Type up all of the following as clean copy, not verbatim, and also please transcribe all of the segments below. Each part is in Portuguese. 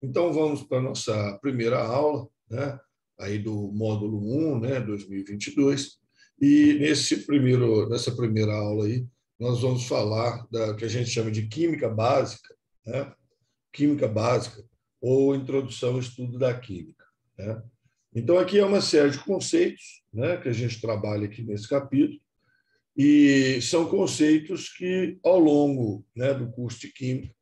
Então, vamos para a nossa primeira aula, né? Aí do módulo 1, né? 2022. E nessa primeira aula aí, nós vamos falar da que a gente chama de química básica, né? Química básica ou introdução ao estudo da química, né? Então, aqui é uma série de conceitos, né? Que a gente trabalha aqui nesse capítulo, e são conceitos que, ao longo, né, do curso de química,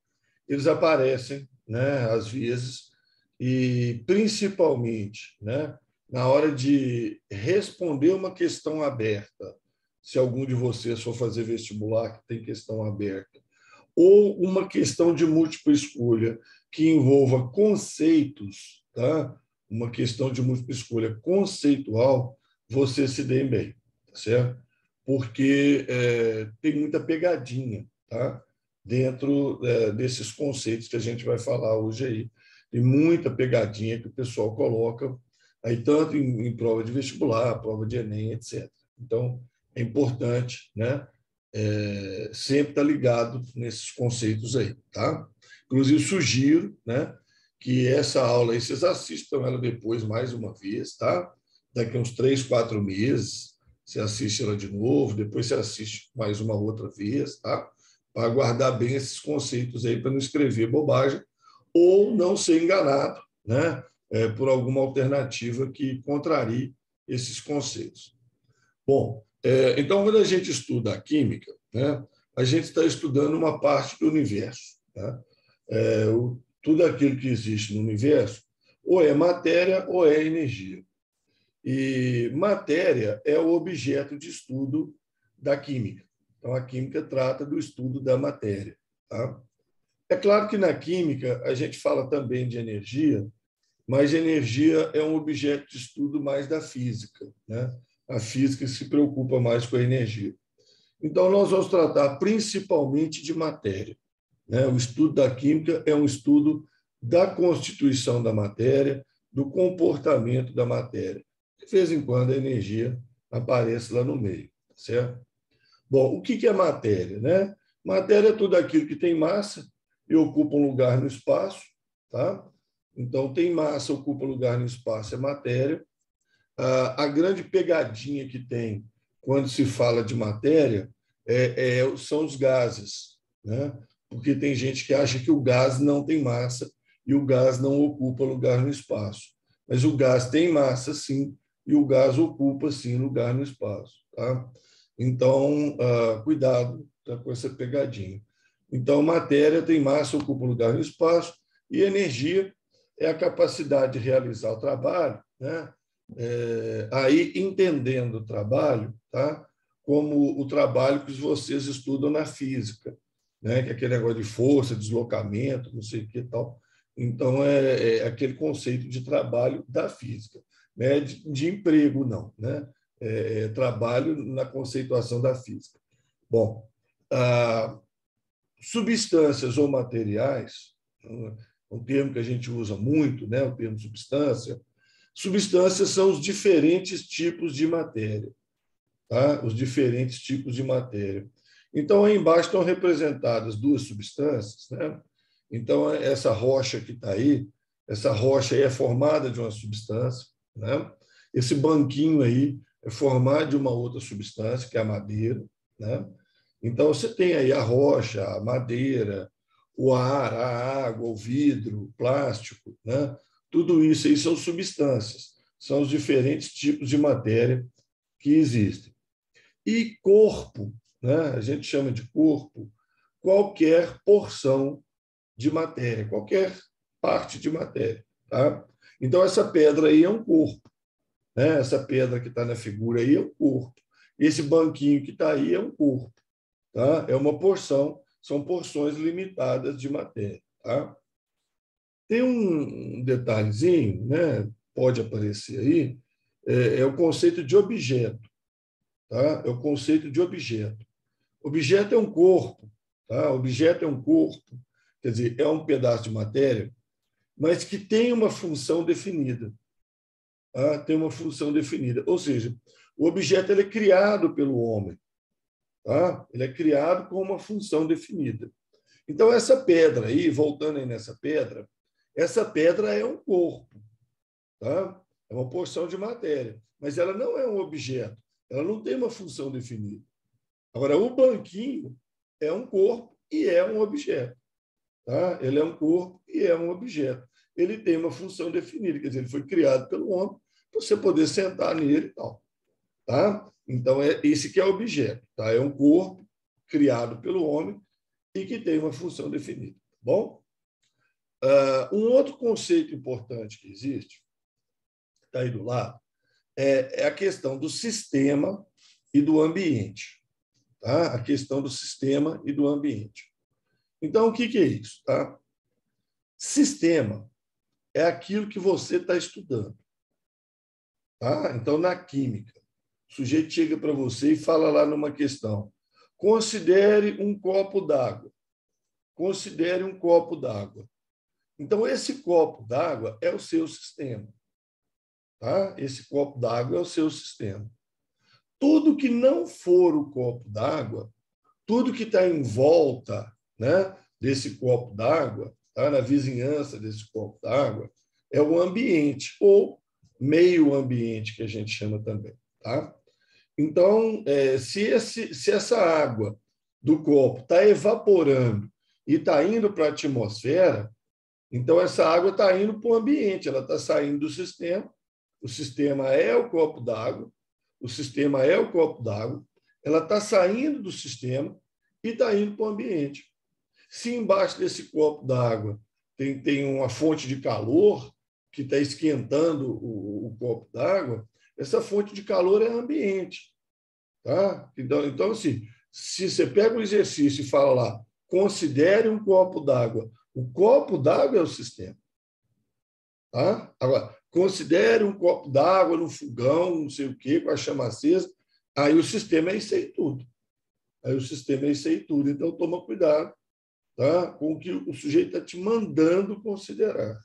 eles aparecem, né, às vezes, e principalmente, né, na hora de responder uma questão aberta, se algum de vocês for fazer vestibular que tem questão aberta, ou uma questão de múltipla escolha que envolva conceitos, tá? Uma questão de múltipla escolha conceitual, vocês se deem bem, tá certo? Porque tem muita pegadinha, tá? Dentro desses conceitos que a gente vai falar hoje aí. Tem muita pegadinha que o pessoal coloca aí, tanto em prova de vestibular, prova de Enem, etc. Então, é importante, né? Sempre estar ligado nesses conceitos aí, tá? Inclusive, sugiro, né, que essa aula aí, vocês assistam ela depois mais uma vez, tá? Daqui a uns 3, 4 meses, você assiste ela de novo, depois você assiste mais uma outra vez, tá? Para guardar bem esses conceitos aí, para não escrever bobagem ou não ser enganado, né? Por alguma alternativa que contrarie esses conceitos. Bom, então, quando a gente estuda a química, né, a gente está estudando uma parte do universo. Tá? Tudo aquilo que existe no universo ou é matéria ou é energia. E matéria é o objeto de estudo da química. Então, a química trata do estudo da matéria. Tá? É claro que na química a gente fala também de energia, mas energia é um objeto de estudo mais da física, né? A física se preocupa mais com a energia. Então, nós vamos tratar principalmente de matéria, né? O estudo da química é um estudo da constituição da matéria, do comportamento da matéria. De vez em quando, a energia aparece lá no meio, certo? Bom, o que é matéria, né? Matéria é tudo aquilo que tem massa e ocupa um lugar no espaço, tá? Então, tem massa, ocupa lugar no espaço, é matéria. A grande pegadinha que tem quando se fala de matéria são os gases, né? Porque tem gente que acha que o gás não tem massa e o gás não ocupa lugar no espaço. Mas o gás tem massa, sim, e o gás ocupa, sim, lugar no espaço. Tá? Então, cuidado, tá, com essa pegadinha. Então, matéria tem massa, ocupa lugar no espaço, e energia é a capacidade de realizar o trabalho, né? Aí entendendo o trabalho, tá? Como o trabalho que vocês estudam na física, né? Que é aquele negócio de força, deslocamento, não sei o que e tal. Então, é aquele conceito de trabalho da física, né? De emprego, não, né? Trabalho na conceituação da física. Bom, substâncias ou materiais, um termo que a gente usa muito, né? O termo substância. Substâncias são os diferentes tipos de matéria, tá? Os diferentes tipos de matéria. Então, aí embaixo estão representadas duas substâncias, né? Então, essa rocha que está aí, essa rocha aí é formada de uma substância, né? Esse banquinho aí é formado de uma outra substância, que é a madeira, né? Então, você tem aí a rocha, a madeira, o ar, a água, o vidro, o plástico, né? Tudo isso aí são substâncias, são os diferentes tipos de matéria que existem. E corpo, né? A gente chama de corpo qualquer porção de matéria, qualquer parte de matéria. Tá? Então, essa pedra aí é um corpo. Né? Essa pedra que está na figura aí é um corpo. Esse banquinho que está aí é um corpo. Tá? É uma porção, são porções limitadas de matéria. Tá? Tem um detalhezinho, né? Pode aparecer aí, é o conceito de objeto. Tá? É o conceito de objeto. Objeto é um corpo, tá? Objeto é um corpo, quer dizer, é um pedaço de matéria, mas que tem uma função definida. Tá? Tem uma função definida. Ou seja, o objeto ele é criado pelo homem. Tá? Ele é criado com uma função definida. Então, essa pedra aí, voltando aí nessa pedra, Essa pedra é um corpo, tá? É uma porção de matéria, mas ela não é um objeto, ela não tem uma função definida. Agora, o banquinho é um corpo e é um objeto. Tá? Ele é um corpo e é um objeto. Ele tem uma função definida, quer dizer, ele foi criado pelo homem para você poder sentar nele e tal. Tá? Então, esse que é o objeto. Tá? É um corpo criado pelo homem e que tem uma função definida. Tá bom? Um outro conceito importante que existe, está aí do lado, é a questão do sistema e do ambiente. Tá? A questão do sistema e do ambiente. Então, o que é isso? Tá? Sistema é aquilo que você está estudando. Tá? Então, na química, o sujeito chega para você e fala lá numa questão: considere um copo d'água. Considere um copo d'água. Então, esse copo d'água é o seu sistema. Tá? Esse copo d'água é o seu sistema. Tudo que não for o copo d'água, tudo que está em volta, né, desse copo d'água, tá, na vizinhança desse copo d'água, é o ambiente, ou meio ambiente, que a gente chama também. Tá? Então, se essa água do copo está evaporando e está indo para a atmosfera, então essa água está indo para o ambiente, ela está saindo do sistema, o sistema é o copo d'água, o sistema é o copo d'água, ela está saindo do sistema e está indo para o ambiente. Se embaixo desse copo d'água tem uma fonte de calor que está esquentando o copo d'água, essa fonte de calor é ambiente. Tá? Então, assim, se você pega um exercício e fala lá, considere um copo d'água, o copo d'água é o sistema. Tá? Agora, considere um copo d'água no fogão, não sei o quê, com a chama acesa, aí o sistema é isso aí tudo. Aí o sistema é isso aí tudo. Então, toma cuidado, tá, com o que o sujeito está te mandando considerar.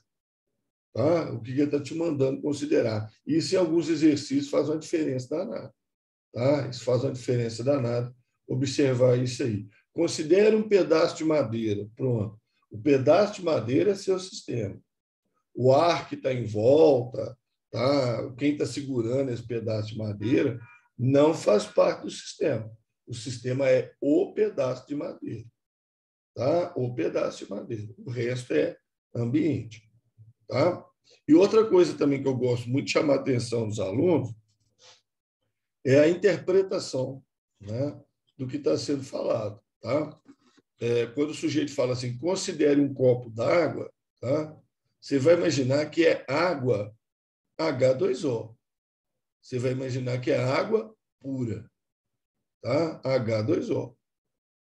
Tá? O que ele está te mandando considerar. Isso, em alguns exercícios, faz uma diferença danada. Tá? Isso faz uma diferença danada, observar isso aí. Considere um pedaço de madeira. Pronto. O pedaço de madeira é seu sistema. O ar que está em volta, tá? Quem está segurando esse pedaço de madeira, não faz parte do sistema. O sistema é o pedaço de madeira. Tá? O pedaço de madeira. O resto é ambiente. Tá? E outra coisa também que eu gosto muito de chamar a atenção dos alunos é a interpretação, né, do que está sendo falado. Tá? Quando o sujeito fala assim, considere um copo d'água, tá? Você vai imaginar que é água H2O. Você vai imaginar que é água pura. Tá? H2O.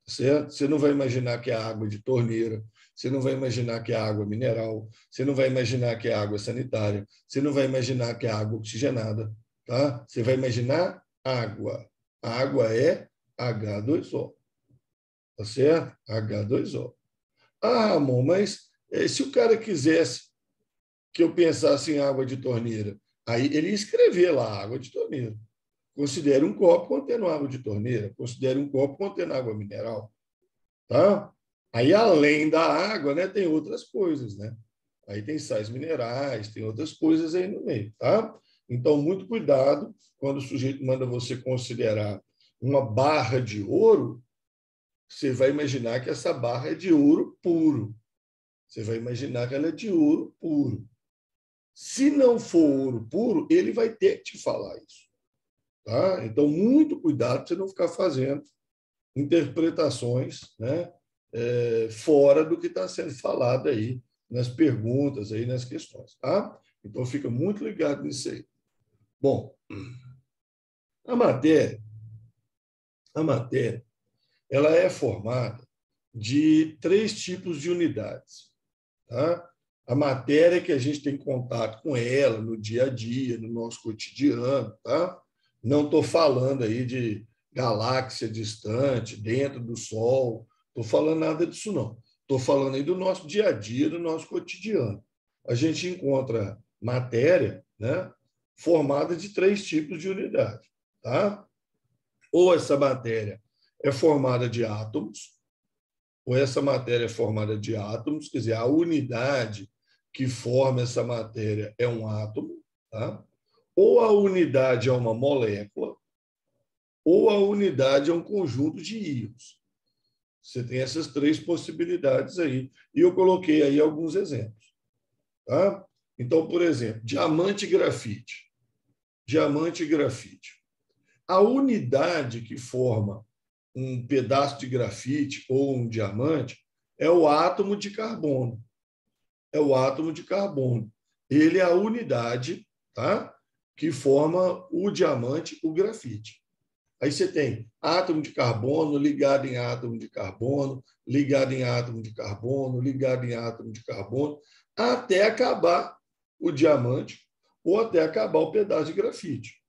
Certo? Você não vai imaginar que é água de torneira, você não vai imaginar que é água mineral, você não vai imaginar que é água sanitária, você não vai imaginar que é água oxigenada. Tá? Você vai imaginar água. A água é H2O. Tá certo? H2O. Ah, Ramon, mas se o cara quisesse que eu pensasse em água de torneira, aí ele ia escrever lá, água de torneira. Considere um copo contendo água de torneira, considere um copo contendo água mineral. Tá? Aí, além da água, né, tem outras coisas. Né? Aí tem sais minerais, tem outras coisas aí no meio. Tá? Então, muito cuidado quando o sujeito manda você considerar uma barra de ouro, você vai imaginar que essa barra é de ouro puro. Você vai imaginar que ela é de ouro puro. Se não for ouro puro, ele vai ter que te falar isso. Tá? Então, muito cuidado para você não ficar fazendo interpretações, né, fora do que está sendo falado aí nas perguntas, aí nas questões. Tá? Então, fica muito ligado nisso aí. Bom, a matéria ela é formada de 3 tipos de unidades. Tá? A matéria que a gente tem contato com ela no dia a dia, no nosso cotidiano. Tá? Não estou falando aí de galáxia distante, dentro do Sol, estou falando nada disso, não. Estou falando aí do nosso dia a dia, do nosso cotidiano. A gente encontra matéria, né, formada de 3 tipos de unidade. Tá? Ou essa matéria é formada de átomos, ou essa matéria é formada de átomos, quer dizer, a unidade que forma essa matéria é um átomo, tá? Ou a unidade é uma molécula, ou a unidade é um conjunto de íons. Você tem essas três possibilidades aí. E eu coloquei aí alguns exemplos. Tá? Então, por exemplo, diamante e grafite. Diamante e grafite. A unidade que forma um pedaço de grafite ou um diamante é o átomo de carbono. É o átomo de carbono. Ele é a unidade, tá? Que forma o diamante, o grafite. Aí você tem átomo de carbono ligado em átomo de carbono, ligado em átomo de carbono, ligado em átomo de carbono, até acabar o diamante ou até acabar o pedaço de grafite.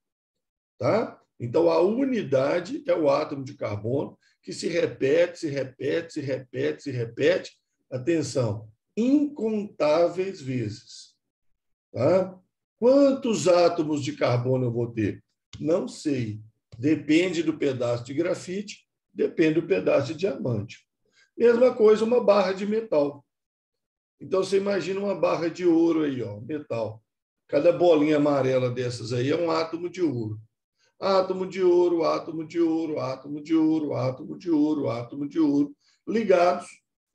Tá? Então, a unidade é o átomo de carbono que se repete, se repete, se repete, se repete. Atenção, incontáveis vezes. Tá? Quantos átomos de carbono eu vou ter? Não sei. Depende do pedaço de grafite, depende do pedaço de diamante. Mesma coisa, uma barra de metal. Então, você imagina uma barra de ouro aí, ó, metal. Cada bolinha amarela dessas aí é um átomo de ouro. Átomo de ouro, átomo de ouro, átomo de ouro, átomo de ouro, átomo de ouro, ligados,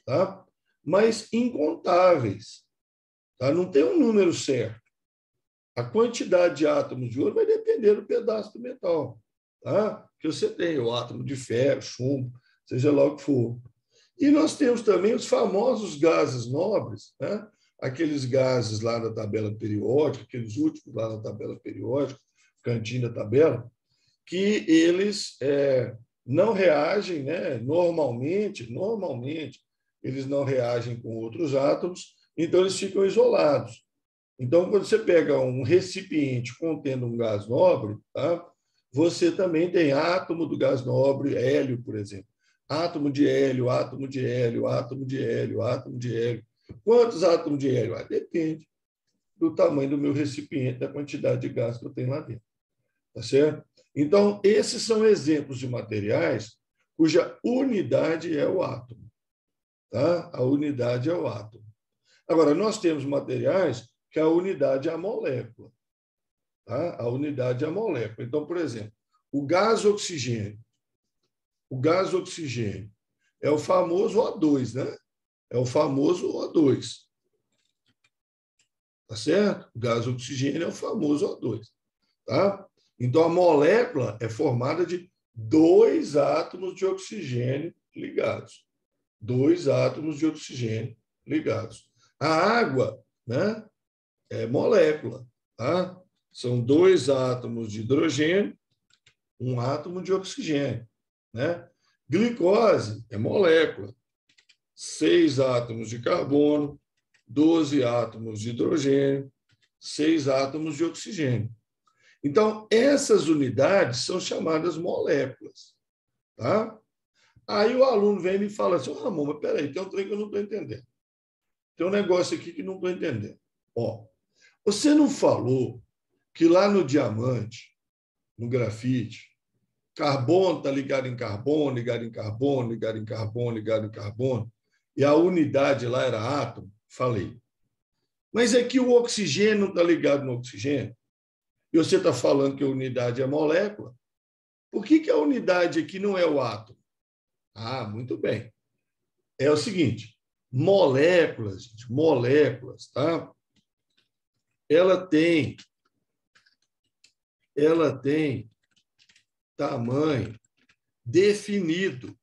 tá? Mas incontáveis. Tá? Não tem um número certo. A quantidade de átomos de ouro vai depender do pedaço do metal, tá? Que você tem, o átomo de ferro, chumbo, seja lá o que for. E nós temos também os famosos gases nobres, né? Aqueles gases lá da tabela periódica, aqueles últimos lá na tabela periódica, cantinho da tabela, que eles não reagem, né? Normalmente, eles não reagem com outros átomos, então eles ficam isolados. Então, quando você pega um recipiente contendo um gás nobre, tá? Você também tem átomo do gás nobre, hélio, por exemplo. Átomo de hélio, átomo de hélio, átomo de hélio, átomo de hélio. Quantos átomos de hélio? Depende do tamanho do meu recipiente, da quantidade de gás que eu tenho lá dentro. Tá certo? Então, esses são exemplos de materiais cuja unidade é o átomo. Tá? A unidade é o átomo. Agora, nós temos materiais que a unidade é a molécula. Tá? A unidade é a molécula. Então, por exemplo, o gás oxigênio. O gás oxigênio é o famoso O2, né? É o famoso O2. Tá certo? O gás oxigênio é o famoso O2. Tá? Então, a molécula é formada de dois átomos de oxigênio ligados. Dois átomos de oxigênio ligados. A água, né, é molécula. Tá? São dois átomos de hidrogênio, um átomo de oxigênio. Né? Glicose é molécula. 6 átomos de carbono, 12 átomos de hidrogênio, 6 átomos de oxigênio. Então, essas unidades são chamadas moléculas. Tá? Aí o aluno vem e me fala assim, Ramon, mas peraí, tem um trem que eu não estou entendendo. Tem um negócio aqui que não estou entendendo. Ó, você não falou que lá no diamante, no grafite, carbono está ligado em carbono, ligado em carbono, ligado em carbono, ligado em carbono, e a unidade lá era átomo? Falei. Mas é que o oxigênio não está ligado no oxigênio? E você está falando que a unidade é molécula? Por que a unidade aqui não é o átomo? Ah, muito bem. É o seguinte, moléculas, gente, moléculas, tá? Ela tem tamanho definido.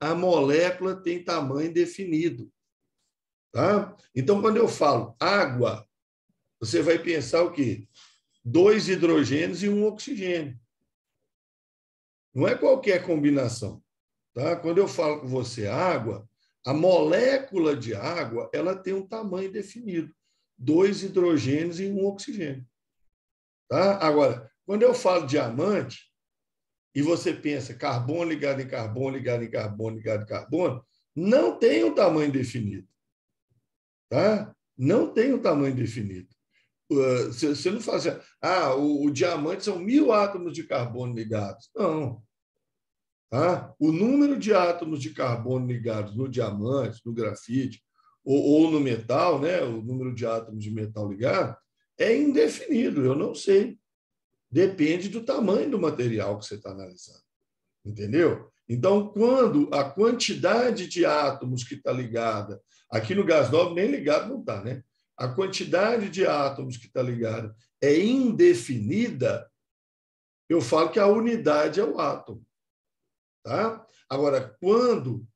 A molécula tem tamanho definido, tá? Então, quando eu falo água, você vai pensar o quê? 2 hidrogênios e um oxigênio. Não é qualquer combinação, tá? Quando eu falo com você água, a molécula de água, ela tem um tamanho definido, 2 hidrogênios e um oxigênio. Tá? Agora, quando eu falo diamante, e você pensa carbono ligado em carbono, ligado em carbono, ligado em carbono, não tem um tamanho definido. Tá? Não tem um tamanho definido. Você não faz assim, o diamante são 1000 átomos de carbono ligados. Não. Tá? O número de átomos de carbono ligados no diamante, no grafite, ou no metal, né, o número de átomos de metal ligado, é indefinido, eu não sei. Depende do tamanho do material que você está analisando. Entendeu? Então, quando a quantidade de átomos que está ligada, aqui no gás nobre nem ligado não está, né? A quantidade de átomos que está ligada é indefinida, eu falo que a unidade é o átomo. Tá? Agora, quando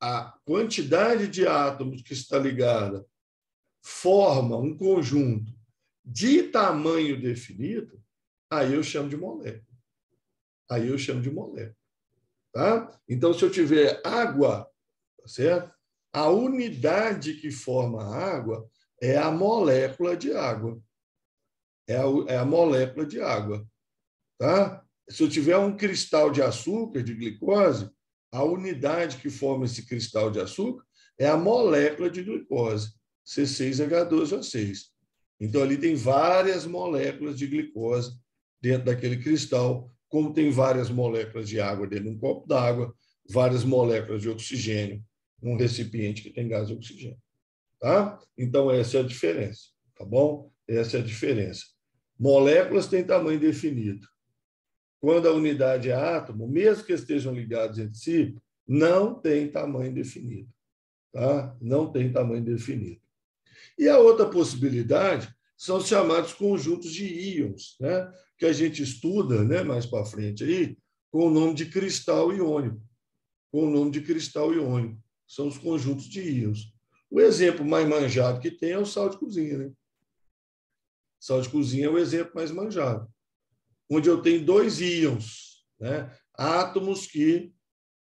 a quantidade de átomos que está ligada forma um conjunto de tamanho definido, aí eu chamo de molécula. Aí eu chamo de molécula. Tá? Então, se eu tiver água, tá certo? A unidade que forma a água é a molécula de água. É a molécula de água. Tá? Se eu tiver um cristal de açúcar, de glicose, a unidade que forma esse cristal de açúcar é a molécula de glicose, C6H12O6. Então, ali tem várias moléculas de glicose dentro daquele cristal, como tem várias moléculas de água dentro de um copo d'água, várias moléculas de oxigênio num recipiente que tem gás de oxigênio. Tá? Então, essa é a diferença. Tá bom? Essa é a diferença. Moléculas têm tamanho definido. Quando a unidade é átomo, mesmo que estejam ligados entre si, não tem tamanho definido. Tá? Não tem tamanho definido. E a outra possibilidade são os chamados conjuntos de íons, né? Que a gente estuda, né, mais para frente aí, com o nome de cristal iônico. Com o nome de cristal iônico. São os conjuntos de íons. O exemplo mais manjado que tem é o sal de cozinha. Né? Sal de cozinha é o exemplo mais manjado. Onde eu tenho dois íons, né? Átomos que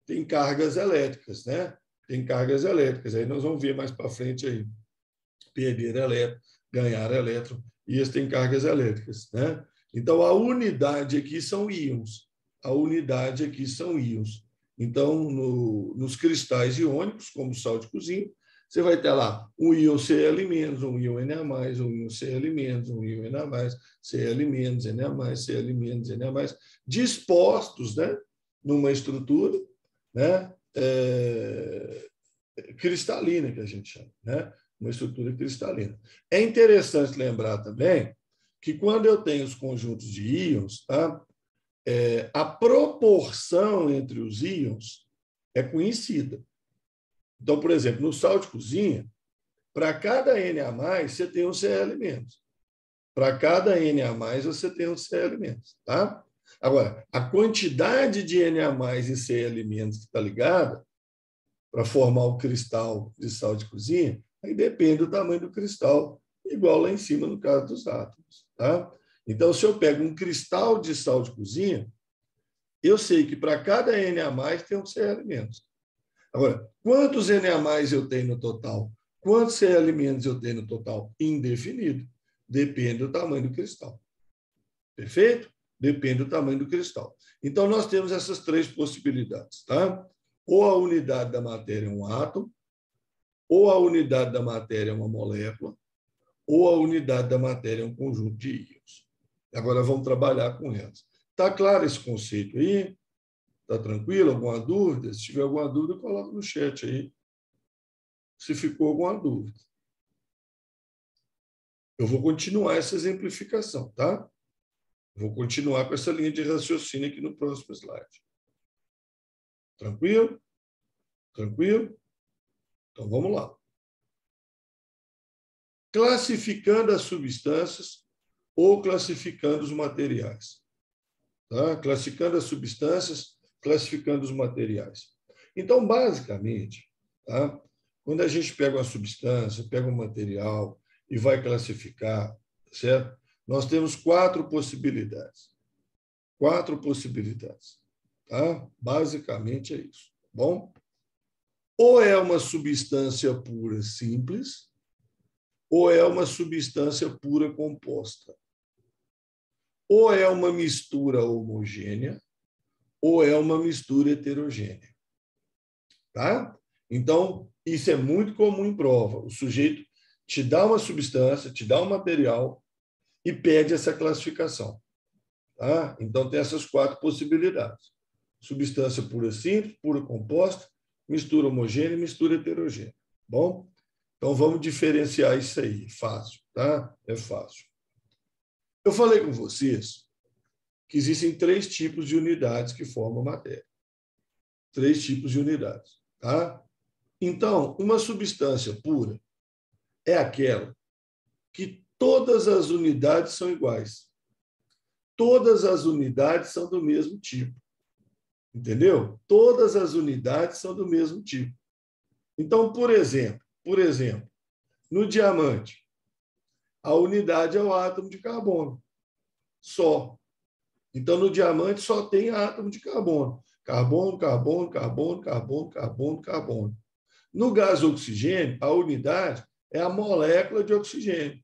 têm cargas elétricas. Né? Tem cargas elétricas. Aí nós vamos ver mais para frente aí. Perder elétron, ganhar elétron, e eles têm cargas elétricas. Né? Então, a unidade aqui são íons. A unidade aqui são íons. Então, nos cristais iônicos, como sal de cozinha, você vai ter lá um íon Cl-, um íon Na+, um íon Cl-, um íon Na+, Cl-, Na+, Cl-, Na+, dispostos, né, numa estrutura, né, cristalina, que a gente chama, né? Uma estrutura cristalina. É interessante lembrar também que quando eu tenho os conjuntos de íons, tá? A proporção entre os íons é conhecida. Então, por exemplo, no sal de cozinha, para cada Na+, você tem um Cl-. Para cada Na+, você tem um Cl-. Tá? Agora, a quantidade de Na+ e Cl- que está ligada para formar o cristal de sal de cozinha, aí depende do tamanho do cristal, igual lá em cima no caso dos átomos. Tá? Então, se eu pego um cristal de sal de cozinha, eu sei que para cada Na+ tem um Cl-. Agora, quantos Na+ eu tenho no total? Quantos Cl- eu tenho no total? Indefinido. Depende do tamanho do cristal. Perfeito? Depende do tamanho do cristal. Então, nós temos essas três possibilidades. Tá? Ou a unidade da matéria é um átomo, ou a unidade da matéria é uma molécula, ou a unidade da matéria é um conjunto de íons. Agora vamos trabalhar com elas. Está claro esse conceito aí? Está tranquilo? Alguma dúvida? Se tiver alguma dúvida, coloca no chat aí. Se ficou alguma dúvida. Eu vou continuar essa exemplificação, tá? Vou continuar com essa linha de raciocínio aqui no próximo slide. Tranquilo? Tranquilo? Então, vamos lá. Classificando as substâncias ou classificando os materiais. Tá? Classificando as substâncias, classificando os materiais. Então, basicamente, tá? Quando a gente pega uma substância, pega um material e vai classificar, certo? Nós temos quatro possibilidades. Quatro possibilidades. Tá? Basicamente é isso. Bom? Ou é uma substância pura simples, ou é uma substância pura composta. Ou é uma mistura homogênea, ou é uma mistura heterogênea. Tá? Então, isso é muito comum em prova. O sujeito te dá uma substância, te dá um material e pede essa classificação. Tá? Então, tem essas quatro possibilidades. Substância pura simples, pura composta, mistura homogênea e mistura heterogênea. Bom? Então, vamos diferenciar isso aí. Fácil, tá? É fácil. Eu falei com vocês que existem 3 tipos de unidades que formam a matéria. 3 tipos de unidades, tá? Então, uma substância pura é aquela que todas as unidades são iguais. Todas as unidades são do mesmo tipo. Entendeu? Todas as unidades são do mesmo tipo. Então, por exemplo, no diamante, a unidade é o átomo de carbono. Só. Então, no diamante só tem átomo de carbono. Carbono, carbono, carbono, carbono, carbono, carbono. No gás oxigênio, a unidade é a molécula de oxigênio.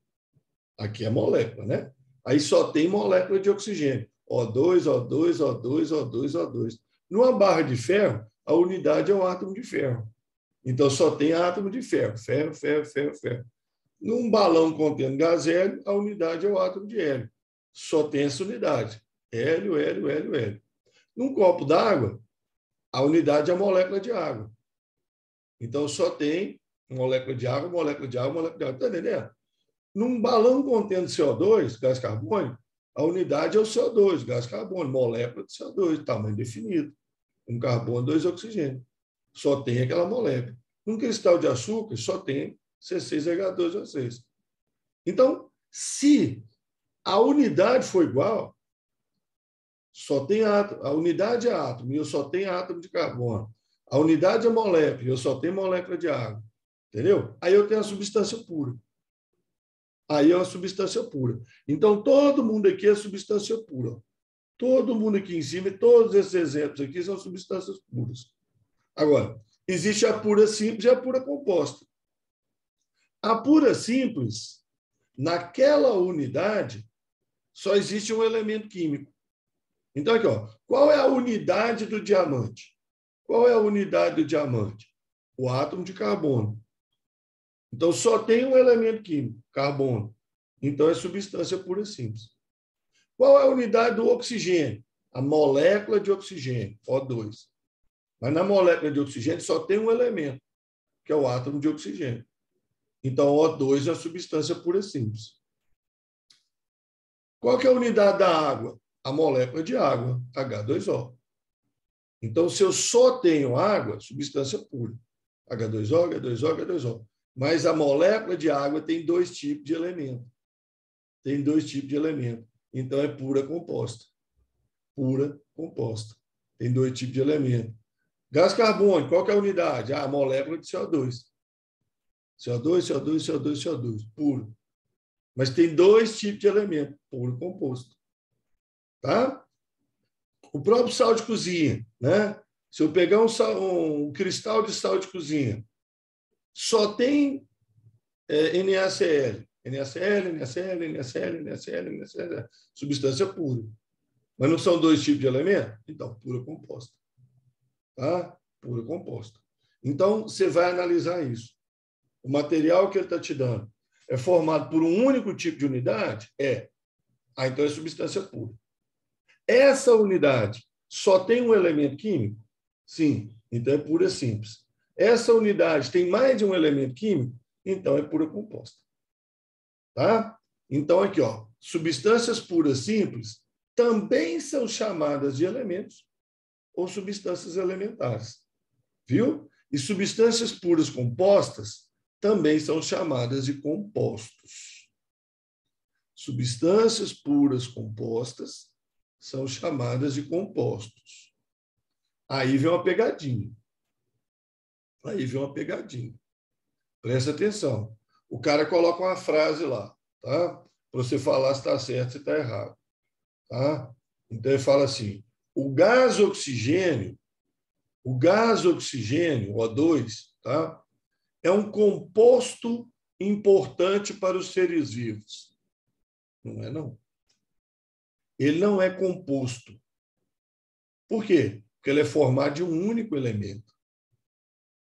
Aqui é molécula, né? Aí só tem molécula de oxigênio. O2, O2, O2, O2, O2. Numa barra de ferro, a unidade é o átomo de ferro. Então, só tem átomo de ferro. Ferro, ferro, ferro, ferro. Num balão contendo gás hélio, a unidade é o átomo de hélio. Só tem essa unidade. Hélio, hélio, hélio, hélio. Num copo d'água, a unidade é a molécula de água. Então, só tem molécula de água, molécula de água, molécula de água. Está entendendo? Num balão contendo CO2, gás carbônico, a unidade é o CO2, gás carbônico, molécula de CO2, tamanho definido. Um carbono, 2 oxigênio. Só tem aquela molécula. Num cristal de açúcar, só tem C6H12O6. Então, se a unidade for igual, só tem átomo, a unidade é átomo, e eu só tenho átomo de carbono. A unidade é molécula, e eu só tenho molécula de água. Entendeu? Aí eu tenho a substância pura. Aí é uma substância pura. Então, todo mundo aqui é substância pura. Todo mundo aqui em cima, todos esses exemplos aqui são substâncias puras. Agora, existe a pura simples e a pura composta. A pura simples, naquela unidade, só existe um elemento químico. Então, aqui, ó, qual é a unidade do diamante? Qual é a unidade do diamante? O átomo de carbono. Então, só tem um elemento químico, carbono. Então, é substância pura simples. Qual é a unidade do oxigênio? A molécula de oxigênio, O2. Mas na molécula de oxigênio só tem um elemento, que é o átomo de oxigênio. Então, O2 é a substância pura simples. Qual que é a unidade da água? A molécula de água, H2O. Então, se eu só tenho água, substância pura. H2O, H2O, H2O. Mas a molécula de água tem 2 tipos de elemento. Tem 2 tipos de elemento. Então, é pura composta. Pura composta. Tem 2 tipos de elemento. Gás carbônico, qual que é a unidade? A molécula de CO2. CO2, CO2, CO2, CO2. Puro. Mas tem 2 tipos de elemento. Puro composto. Tá? O próprio sal de cozinha, né? Se eu pegar um cristal de sal de cozinha, só tem NaCl. NaCl, NaCl, NaCl, NaCl, NaCl, substância pura. Mas não são 2 tipos de elemento? Então, pura composta. Tá? Pura composta. Então, você vai analisar isso. O material que ele está te dando é formado por um único tipo de unidade? É. Então é substância pura. Essa unidade só tem um elemento químico? Sim. Então é pura simples. Essa unidade tem mais de um elemento químico? Então é pura composta. Tá? Então aqui, ó, substâncias puras simples também são chamadas de elementos ou substâncias elementares. Viu? E substâncias puras compostas também são chamadas de compostos. Substâncias puras compostas são chamadas de compostos. Aí vem uma pegadinha. Aí vem uma pegadinha. Presta atenção. O cara coloca uma frase lá, tá? Para você falar se está certo, se está errado. Tá? Então ele fala assim: o gás oxigênio, O2, tá? É um composto importante para os seres vivos. Não é, não. Ele não é composto. Por quê? Porque ele é formado de um único elemento.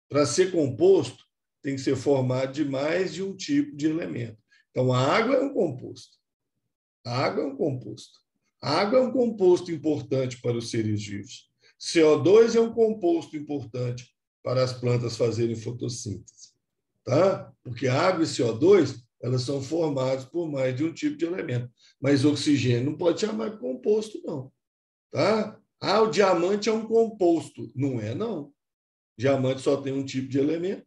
Para ser composto, tem que ser formado de mais de um tipo de elemento. Então, a água é um composto. A água é um composto. A água é um composto importante para os seres vivos. CO2 é um composto importante para as plantas fazerem fotossíntese. tá? Porque água e CO2, elas são formadas por mais de um tipo de elemento. Mas oxigênio não pode chamar de composto, não. Tá? Ah, o diamante é um composto. Não é, não. Diamante só tem um tipo de elemento,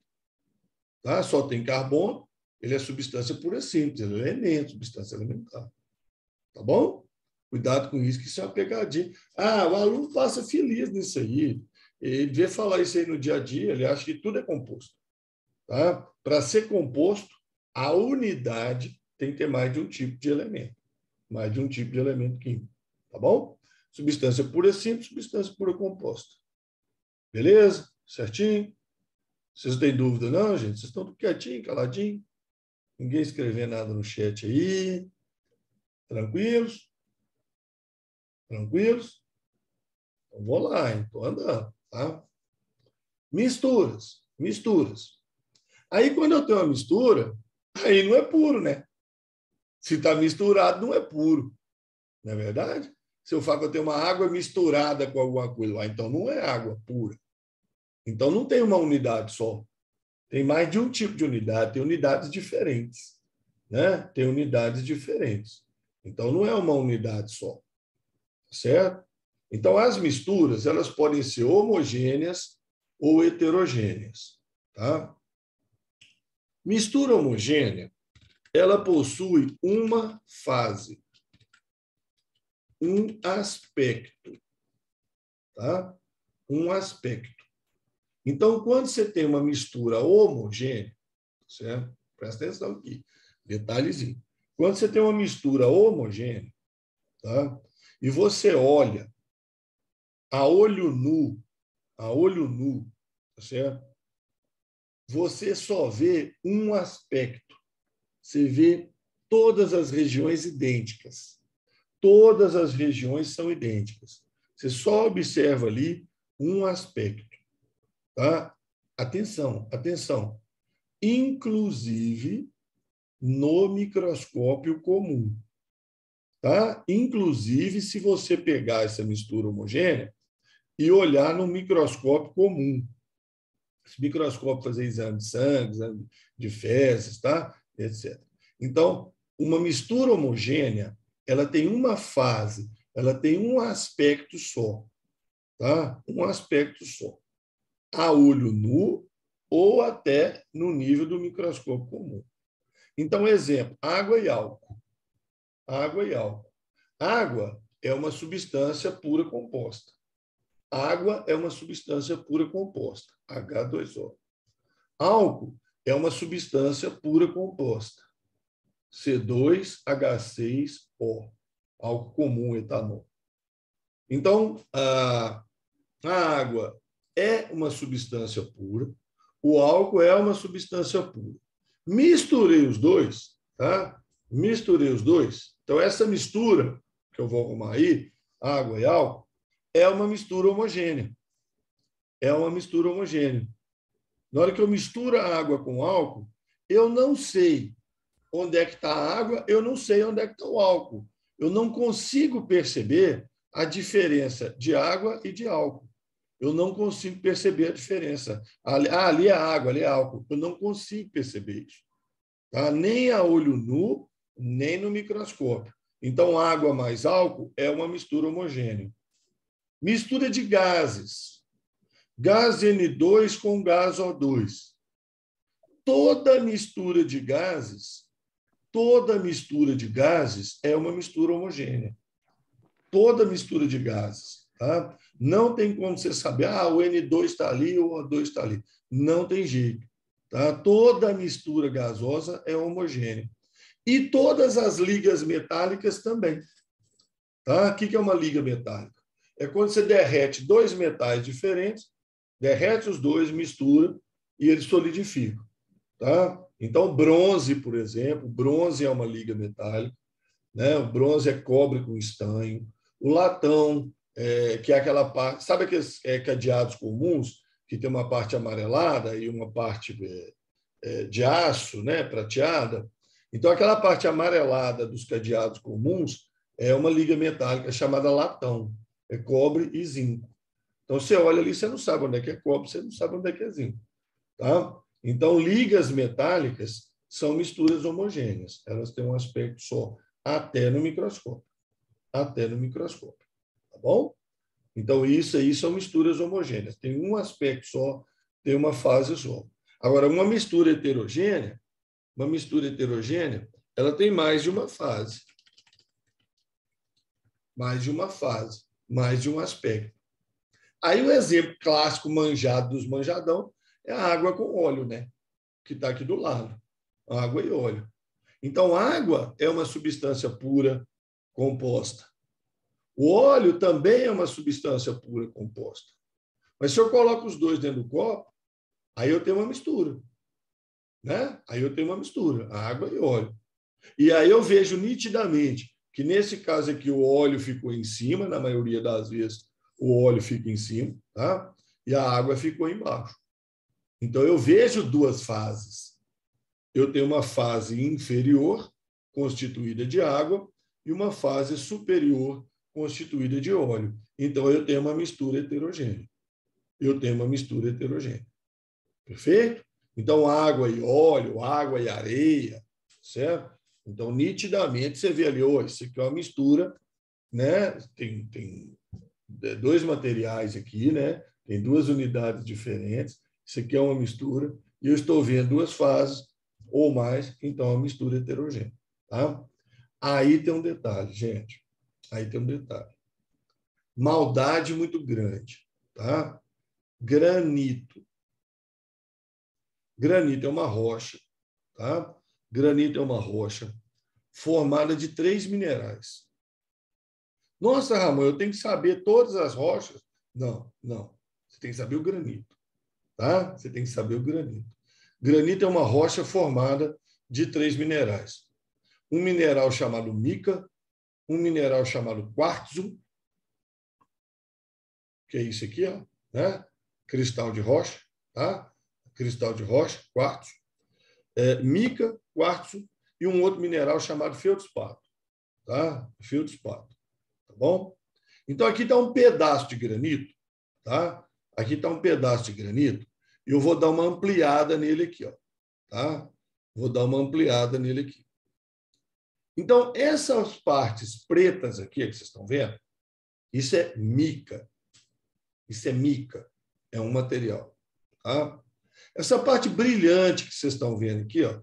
tá? Só tem carbono, ele é substância pura simples, ele é elemento, substância elementar. Tá bom? Cuidado com isso, que isso é uma pegadinha. Ah, o aluno passa feliz nisso aí. Ele vê falar isso aí no dia a dia, ele acha que tudo é composto. Tá? Para ser composto, a unidade tem que ter mais de um tipo de elemento. Mais de um tipo de elemento químico. Tá bom? Substância pura simples, substância pura composta. Beleza? Certinho? Vocês não têm dúvida, não, gente? Vocês estão tudo quietinho, caladinho? Ninguém escrevendo nada no chat aí. Tranquilos? Tranquilos? Então, vou lá, hein? Estou andando, tá? Misturas. Misturas. Aí, quando eu tenho uma mistura, aí não é puro, né? Se está misturado, não é puro. Não é verdade? Se eu falo que eu tenho uma água misturada com alguma coisa, então não é água pura. Então, não tem uma unidade só. Tem mais de um tipo de unidade, tem unidades diferentes. Né? Tem unidades diferentes. Então, não é uma unidade só. Certo? Então, as misturas, elas podem ser homogêneas ou heterogêneas. Tá? Mistura homogênea, ela possui uma fase, um aspecto. Tá? Um aspecto. Então, quando você tem uma mistura homogênea, certo? Presta atenção aqui, detalhezinho. Quando você tem uma mistura homogênea, tá? E você olha a olho nu, tá certo? Você só vê um aspecto. Você vê todas as regiões idênticas. Todas as regiões são idênticas. Você só observa ali um aspecto. Tá? Atenção, atenção. Inclusive no microscópio comum. Tá? Inclusive, se você pegar essa mistura homogênea e olhar no microscópio comum. Esse microscópio fazer exame de sangue, exame de fezes, tá? Etc. Então, uma mistura homogênea, ela tem uma fase, ela tem um aspecto só. Tá? Um aspecto só. A olho nu ou até no nível do microscópio comum. Então, exemplo, água e álcool. Água e álcool. Água é uma substância pura composta. Água é uma substância pura composta, H2O. Álcool é uma substância pura composta, C2H6O, álcool comum, etanol. Então, a água é uma substância pura, o álcool é uma substância pura. Misturei os dois, tá? Misturei os dois. Então, essa mistura que eu vou arrumar aí, água e álcool, é uma mistura homogênea. É uma mistura homogênea. Na hora que eu misturo a água com álcool, eu não sei onde é que está a água, eu não sei onde é que está o álcool. Eu não consigo perceber a diferença de água e de álcool. Eu não consigo perceber a diferença. Ali é água, ali é álcool. Eu não consigo perceber isso. Tá? Nem a olho nu, nem no microscópio. Então, água mais álcool é uma mistura homogênea. Mistura de gases. Gás N2 com gás O2. Toda mistura de gases é uma mistura homogênea. Toda mistura de gases. Tá? Não tem como você saber, o N2 está ali ou o O2 está ali. Não tem jeito. Tá? Toda mistura gasosa é homogênea. E todas as ligas metálicas também. Tá? O que é uma liga metálica? É quando você derrete dois metais diferentes, derrete os dois, mistura e eles solidificam. Tá? Então, bronze, por exemplo, bronze é uma liga metálica, né? O bronze é cobre com estanho. O latão, que é aquela parte... Sabe aqueles cadeados comuns, que tem uma parte amarelada e uma parte de aço, né? Prateada? Então, aquela parte amarelada dos cadeados comuns é uma liga metálica chamada latão. É cobre e zinco. Então, você olha ali, você não sabe onde é que é cobre, você não sabe onde é que é zinco. Tá? Então, ligas metálicas são misturas homogêneas. Elas têm um aspecto só, até no microscópio. Até no microscópio. Tá bom? Então, isso aí são misturas homogêneas. Tem um aspecto só, tem uma fase só. Agora, uma mistura heterogênea, ela tem mais de uma fase. Mais de uma fase, mais de um aspecto. Aí o exemplo clássico manjado dos manjadão é a água com óleo, né? Que está aqui do lado. Água e óleo. Então, água é uma substância pura composta. O óleo também é uma substância pura composta. Mas se eu coloco os dois dentro do copo, aí eu tenho uma mistura. Né? Aí eu tenho uma mistura, água e óleo. E aí eu vejo nitidamente que, nesse caso aqui, o óleo ficou em cima, na maioria das vezes, o óleo fica em cima, tá? E a água ficou embaixo. Então, eu vejo duas fases. Eu tenho uma fase inferior, constituída de água, e uma fase superior, constituída de óleo. Então, eu tenho uma mistura heterogênea. Perfeito? Então, água e óleo, água e areia, certo? Então, nitidamente, você vê ali, oh, isso aqui é uma mistura, né? Tem dois materiais aqui, né? Tem duas unidades diferentes. Isso aqui é uma mistura. E eu estou vendo duas fases ou mais, então é uma mistura heterogênea. Tá? Aí tem um detalhe, gente. Aí tem um detalhe. Maldade muito grande. Tá? Granito. Granito é uma rocha. Tá? Granito é uma rocha formada de 3 minerais. Nossa, Ramon, eu tenho que saber todas as rochas? Não, não. Você tem que saber o granito. Tá? Você tem que saber o granito. Granito é uma rocha formada de 3 minerais. Um mineral chamado mica, um mineral chamado quartzo, que é isso aqui, ó, né? Cristal de rocha, tá? Cristal de rocha, quartzo. Mica, quartzo e um outro mineral chamado feldspato, tá? Feldspato, tá bom? Então, aqui está um pedaço de granito, tá? Aqui está um pedaço de granito e eu vou dar uma ampliada nele aqui, ó, tá? Vou dar uma ampliada nele aqui. Então, essas partes pretas aqui que vocês estão vendo, isso é mica. Isso é mica. É um material, tá? Essa parte brilhante que vocês estão vendo aqui, ó,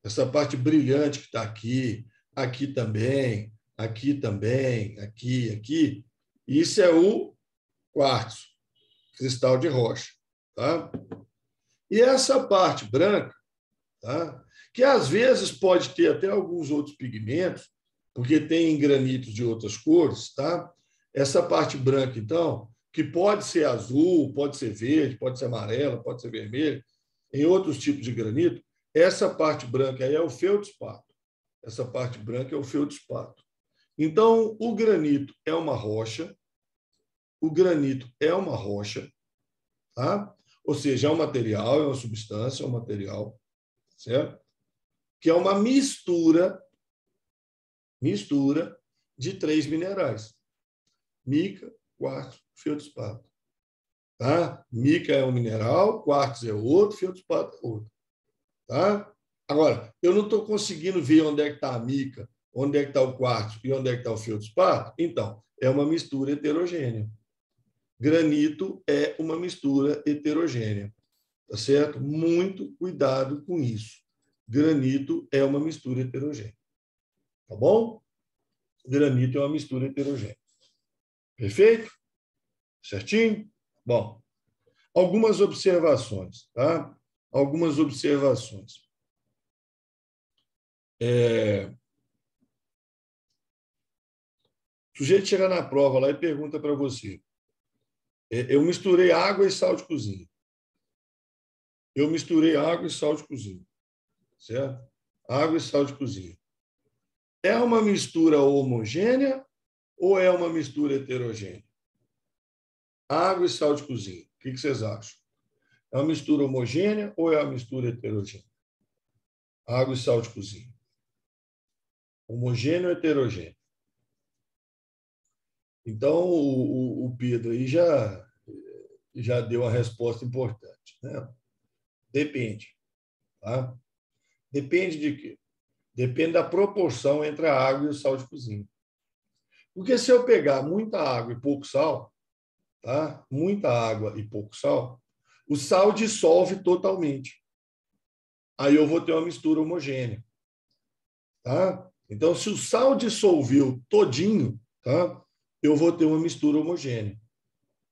essa parte brilhante que está aqui, aqui também, aqui, isso é o quartzo, cristal de rocha, tá? E essa parte branca, tá? Que às vezes pode ter até alguns outros pigmentos, porque tem granitos de outras cores, tá? Essa parte branca, então, que pode ser azul, pode ser verde, pode ser amarela, pode ser vermelha, em outros tipos de granito, essa parte branca aí é o feldspato. Essa parte branca é o feldspato. Então, o granito é uma rocha, tá? Ou seja, é um material, é uma substância, é um material, certo? Que é uma mistura de 3 minerais. Mica, quartzo, feldspato. Tá? Mica é um mineral, quartzo é outro, feldspato é outro. Tá? Agora, eu não estou conseguindo ver onde é que está a mica, onde é que está o quartzo e onde é que está o feldspato. Então, é uma mistura heterogênea. Granito é uma mistura heterogênea. Tá certo? Muito cuidado com isso. Granito é uma mistura heterogênea. Tá bom? Granito é uma mistura heterogênea. Perfeito? Certinho? Bom, algumas observações, tá? Algumas observações. O sujeito chega na prova lá e pergunta para você: eu misturei água e sal de cozinha. Eu misturei água e sal de cozinha. Certo? Água e sal de cozinha. É uma mistura homogênea ou é uma mistura heterogênea? Água e sal de cozinha. O que vocês acham? É uma mistura homogênea ou é uma mistura heterogênea? Água e sal de cozinha. Homogêneo ou heterogêneo? Então, o Pedro aí já deu uma resposta importante, né? Depende. Tá? Depende de quê? Depende da proporção entre a água e o sal de cozinha. Porque se eu pegar muita água e pouco sal, tá? Muita água e pouco sal, o sal dissolve totalmente. Aí eu vou ter uma mistura homogênea. Tá? Então, se o sal dissolveu todinho, tá? Eu vou ter uma mistura homogênea.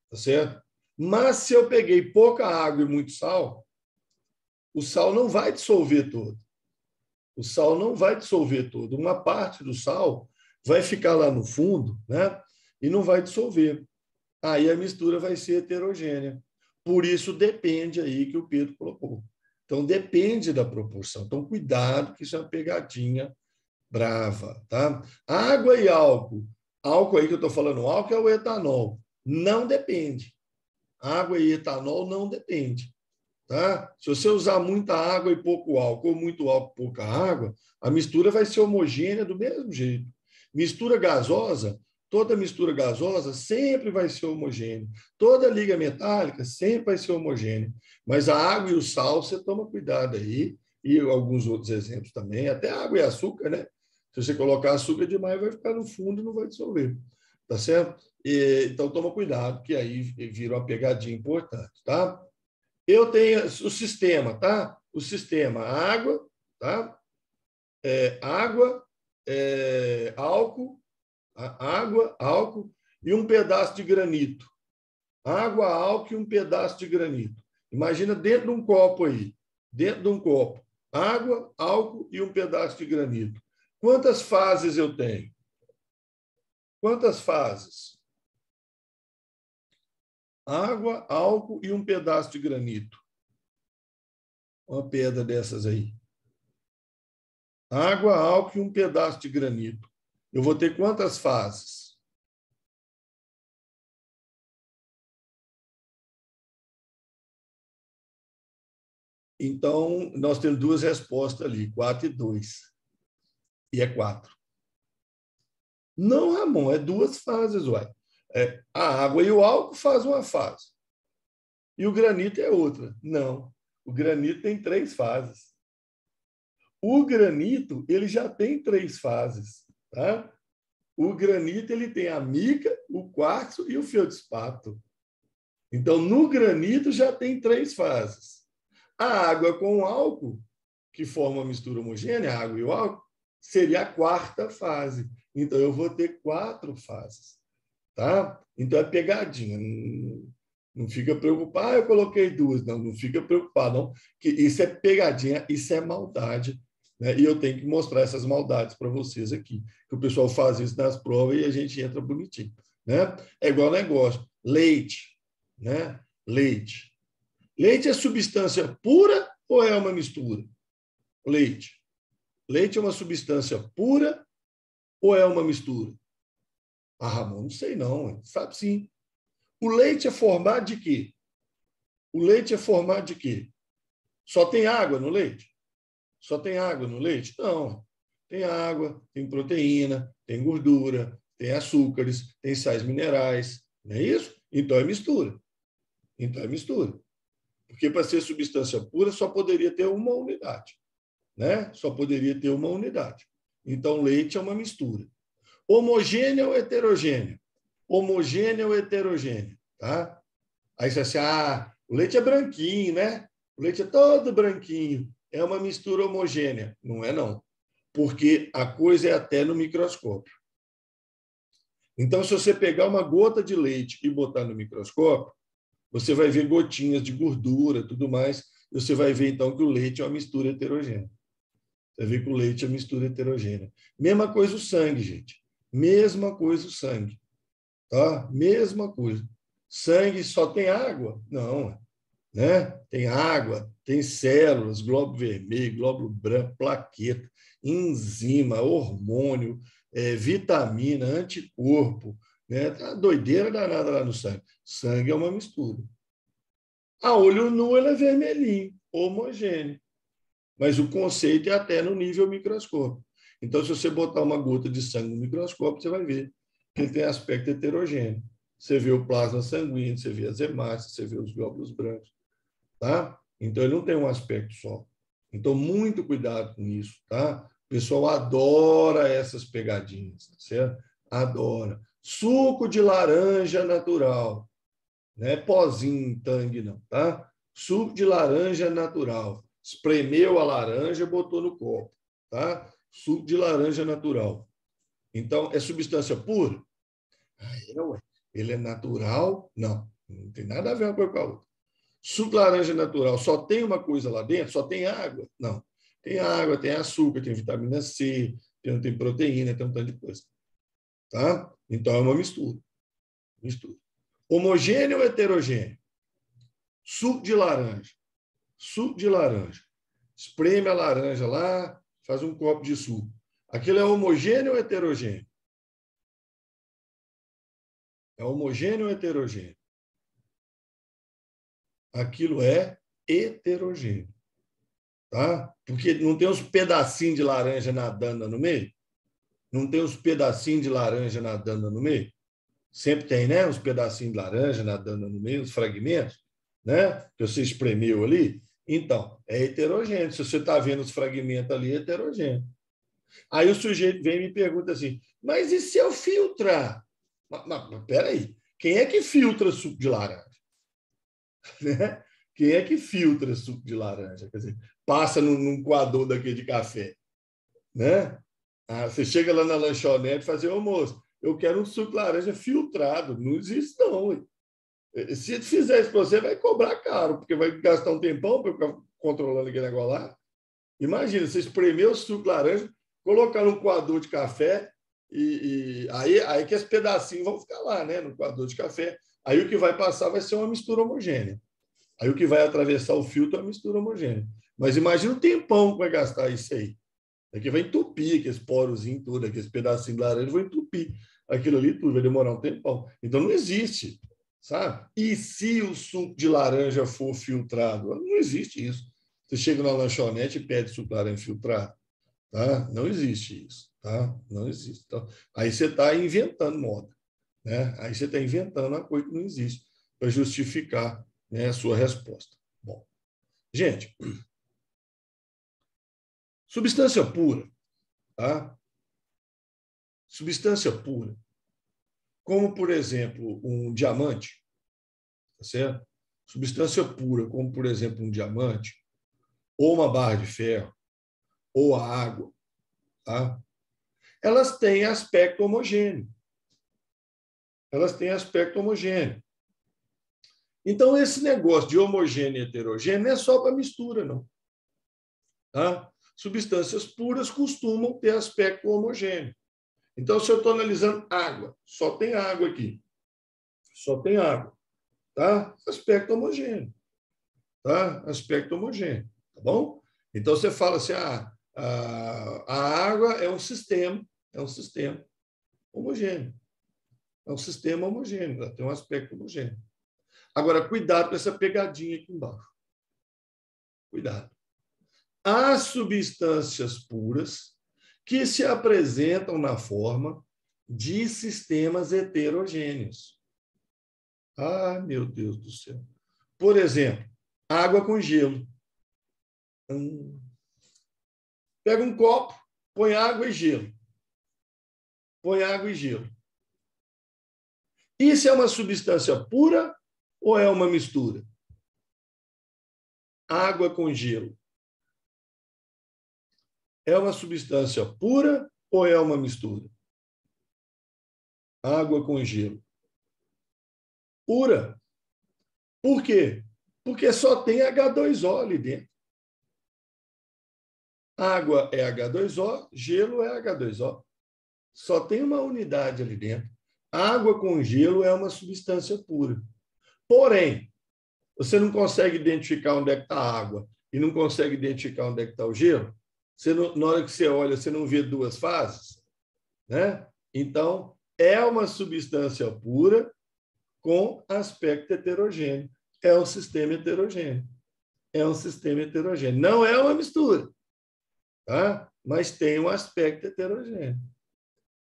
Tá certo? Mas se eu peguei pouca água e muito sal, o sal não vai dissolver todo. O sal não vai dissolver todo. Uma parte do sal vai ficar lá no fundo, né? E não vai dissolver. Aí a mistura vai ser heterogênea. Por isso depende aí que o Pedro colocou. Então depende da proporção. Então cuidado que isso é uma pegadinha brava, tá? Água e álcool. Álcool aí que eu estou falando, álcool é o etanol. Não depende. Água e etanol não depende. Tá? Se você usar muita água e pouco álcool, ou muito álcool e pouca água, a mistura vai ser homogênea do mesmo jeito. Mistura gasosa, toda mistura gasosa sempre vai ser homogênea. Toda liga metálica sempre vai ser homogênea. Mas a água e o sal, você toma cuidado aí, e alguns outros exemplos também, até água e açúcar, né? Se você colocar açúcar demais, vai ficar no fundo e não vai dissolver. Tá certo? Então, toma cuidado, que aí vira uma pegadinha importante, tá? Eu tenho o sistema, tá? O sistema, água, tá? Água, álcool, água, álcool e um pedaço de granito. Água, álcool e um pedaço de granito. Imagina dentro de um copo aí, dentro de um copo, água, álcool e um pedaço de granito. Quantas fases eu tenho? Quantas fases? Água, álcool e um pedaço de granito. Uma pedra dessas aí. Água, álcool e um pedaço de granito. Eu vou ter quantas fases? Então, nós temos duas respostas ali, 4 e 2. E é 4. Não, Ramon, é duas fases, uai. A água e o álcool fazem uma fase. E o granito é outra. Não. O granito tem 3 fases. O granito, ele já tem 3 fases. Tá? O granito, ele tem a mica, o quartzo e o feldspato. Então, no granito já tem 3 fases. A água com o álcool, que forma uma mistura homogênea, a água e o álcool, seria a 4ª fase. Então, eu vou ter 4 fases. Tá? Então, é pegadinha. Não fica preocupado, eu coloquei 2. Não, não fica preocupado, não. Que isso é pegadinha, isso é maldade. Né? E eu tenho que mostrar essas maldades para vocês aqui. Que o pessoal faz isso nas provas e a gente entra bonitinho. Né? É igual negócio. Leite. Né? Leite. Leite é substância pura ou é uma mistura? Leite. Leite é uma substância pura ou é uma mistura? Ah, Ramon, não sei não. Sabe sim. O leite é formado de quê? O leite é formado de quê? Só tem água no leite? Só tem água no leite? Não. Tem água, tem proteína, tem gordura, tem açúcares, tem sais minerais. Não é isso? Então é mistura. Então é mistura. Porque para ser substância pura só poderia ter uma unidade. Né? Só poderia ter uma unidade. Então, leite é uma mistura. Homogênea ou heterogênea? Homogênea ou heterogênea? Tá? Aí você assim, o leite é branquinho, né? O leite é todo branquinho. É uma mistura homogênea. Não é, não. Porque a coisa é até no microscópio. Então, se você pegar uma gota de leite e botar no microscópio, você vai ver gotinhas de gordura, tudo mais. E você vai ver, então, que o leite é uma mistura heterogênea. Você vê que o leite é mistura heterogênea. Mesma coisa o sangue, gente. Mesma coisa o sangue. Tá? Mesma coisa. Sangue só tem água? Não. Né? Tem água, tem células, glóbulo vermelho, glóbulo branco, plaqueta, enzima, hormônio, vitamina, anticorpo. Né? Tá doideira danada lá no sangue. Sangue é uma mistura. A olho nu ele é vermelhinho, homogêneo. Mas o conceito é até no nível microscópio. Então, se você botar uma gota de sangue no microscópio, você vai ver que ele tem aspecto heterogêneo. Você vê o plasma sanguíneo, você vê as hemácias, você vê os glóbulos brancos. Tá? Então, ele não tem um aspecto só. Então, muito cuidado com isso, tá? O pessoal adora essas pegadinhas, tá certo? Adora. Suco de laranja natural. Não é pozinho, tangue, não, tá? Suco de laranja natural. Espremeu a laranja, botou no copo, tá? Suco de laranja natural. Então, é substância pura? Ué. Ele é natural? Não. Não tem nada a ver uma coisa com a outra. Suco de laranja natural só tem uma coisa lá dentro? Só tem água? Não. Tem água, tem açúcar, tem vitamina C, tem proteína, tem um tanto de coisa. Tá? Então, é uma mistura. Mistura. Homogêneo ou heterogêneo? Suco de laranja. Suco de laranja. Espreme a laranja lá, faz um copo de suco. Aquilo é homogêneo ou heterogêneo? É homogêneo ou heterogêneo? Aquilo é heterogêneo. Tá? Porque não tem uns pedacinhos de laranja nadando no meio? Não tem uns pedacinhos de laranja nadando no meio? Sempre tem, né? Uns pedacinhos de laranja nadando no meio, uns fragmentos, né? Que você espremeu ali. Então, é heterogêneo. Se você está vendo os fragmentos ali, é heterogêneo. Aí o sujeito vem e me pergunta assim, mas e se eu filtrar? Mas peraí, quem é que filtra suco de laranja? Né? Quem é que filtra suco de laranja? Quer dizer, passa num coador daquele de café, né? Você chega lá na lanchonete e fala assim, ô moço, eu quero um suco de laranja filtrado. Não existe, não. Ué. Se fizer isso para você, vai cobrar caro, porque vai gastar um tempão para ficar controlando aquele negócio lá. Imagina, você espremer o suco de laranja, colocar num coador de café, aí que esses pedacinhos vão ficar lá, né, no coador de café. Aí o que vai passar vai ser uma mistura homogênea. Aí o que vai atravessar o filtro é uma mistura homogênea. Mas imagina o tempão que vai gastar isso aí. Aqui vai entupir aqueles porozinhos tudo, aqueles pedacinhos de laranja, vai entupir aquilo ali tudo, vai demorar um tempão. Então não existe, sabe? E se o suco de laranja for filtrado? Não existe isso. Você chega na lanchonete e pede suco de laranja filtrado, tá? Não existe isso, tá? Não existe. Então, aí você está inventando moda, né? Aí você está inventando uma coisa que não existe para justificar, né, a sua resposta. Bom, gente, substância pura, tá? Substância pura, como, por exemplo, um diamante, tá certo? Substância pura, como, por exemplo, um diamante, ou uma barra de ferro, ou a água, tá? Elas têm aspecto homogêneo. Elas têm aspecto homogêneo. Então, esse negócio de homogêneo e heterogêneo não é só para mistura, não. Tá? Substâncias puras costumam ter aspecto homogêneo. Então, se eu estou analisando água, só tem água aqui. Só tem água. Tá? Aspecto homogêneo. Tá? Aspecto homogêneo. Tá bom? Então, você fala assim, a água é um sistema homogêneo. É um sistema homogêneo, ela tem um aspecto homogêneo. Agora, cuidado com essa pegadinha aqui embaixo. Cuidado. Há substâncias puras que se apresentam na forma de sistemas heterogêneos. Ah, meu Deus do céu. Por exemplo, água com gelo. Pega um copo, põe água e gelo. Põe água e gelo. Isso é uma substância pura ou é uma mistura? Água com gelo. É uma substância pura ou é uma mistura? Água com gelo. Pura. Por quê? Porque só tem H2O ali dentro. Água é H2O, gelo é H2O. Só tem uma unidade ali dentro. Água com gelo é uma substância pura. Porém, você não consegue identificar onde é que está a água e não consegue identificar onde é que está o gelo. Você não, na hora que você olha, você não vê duas fases, né? Então, é uma substância pura com aspecto heterogêneo. É um sistema heterogêneo. É um sistema heterogêneo. Não é uma mistura, tá? Mas tem um aspecto heterogêneo.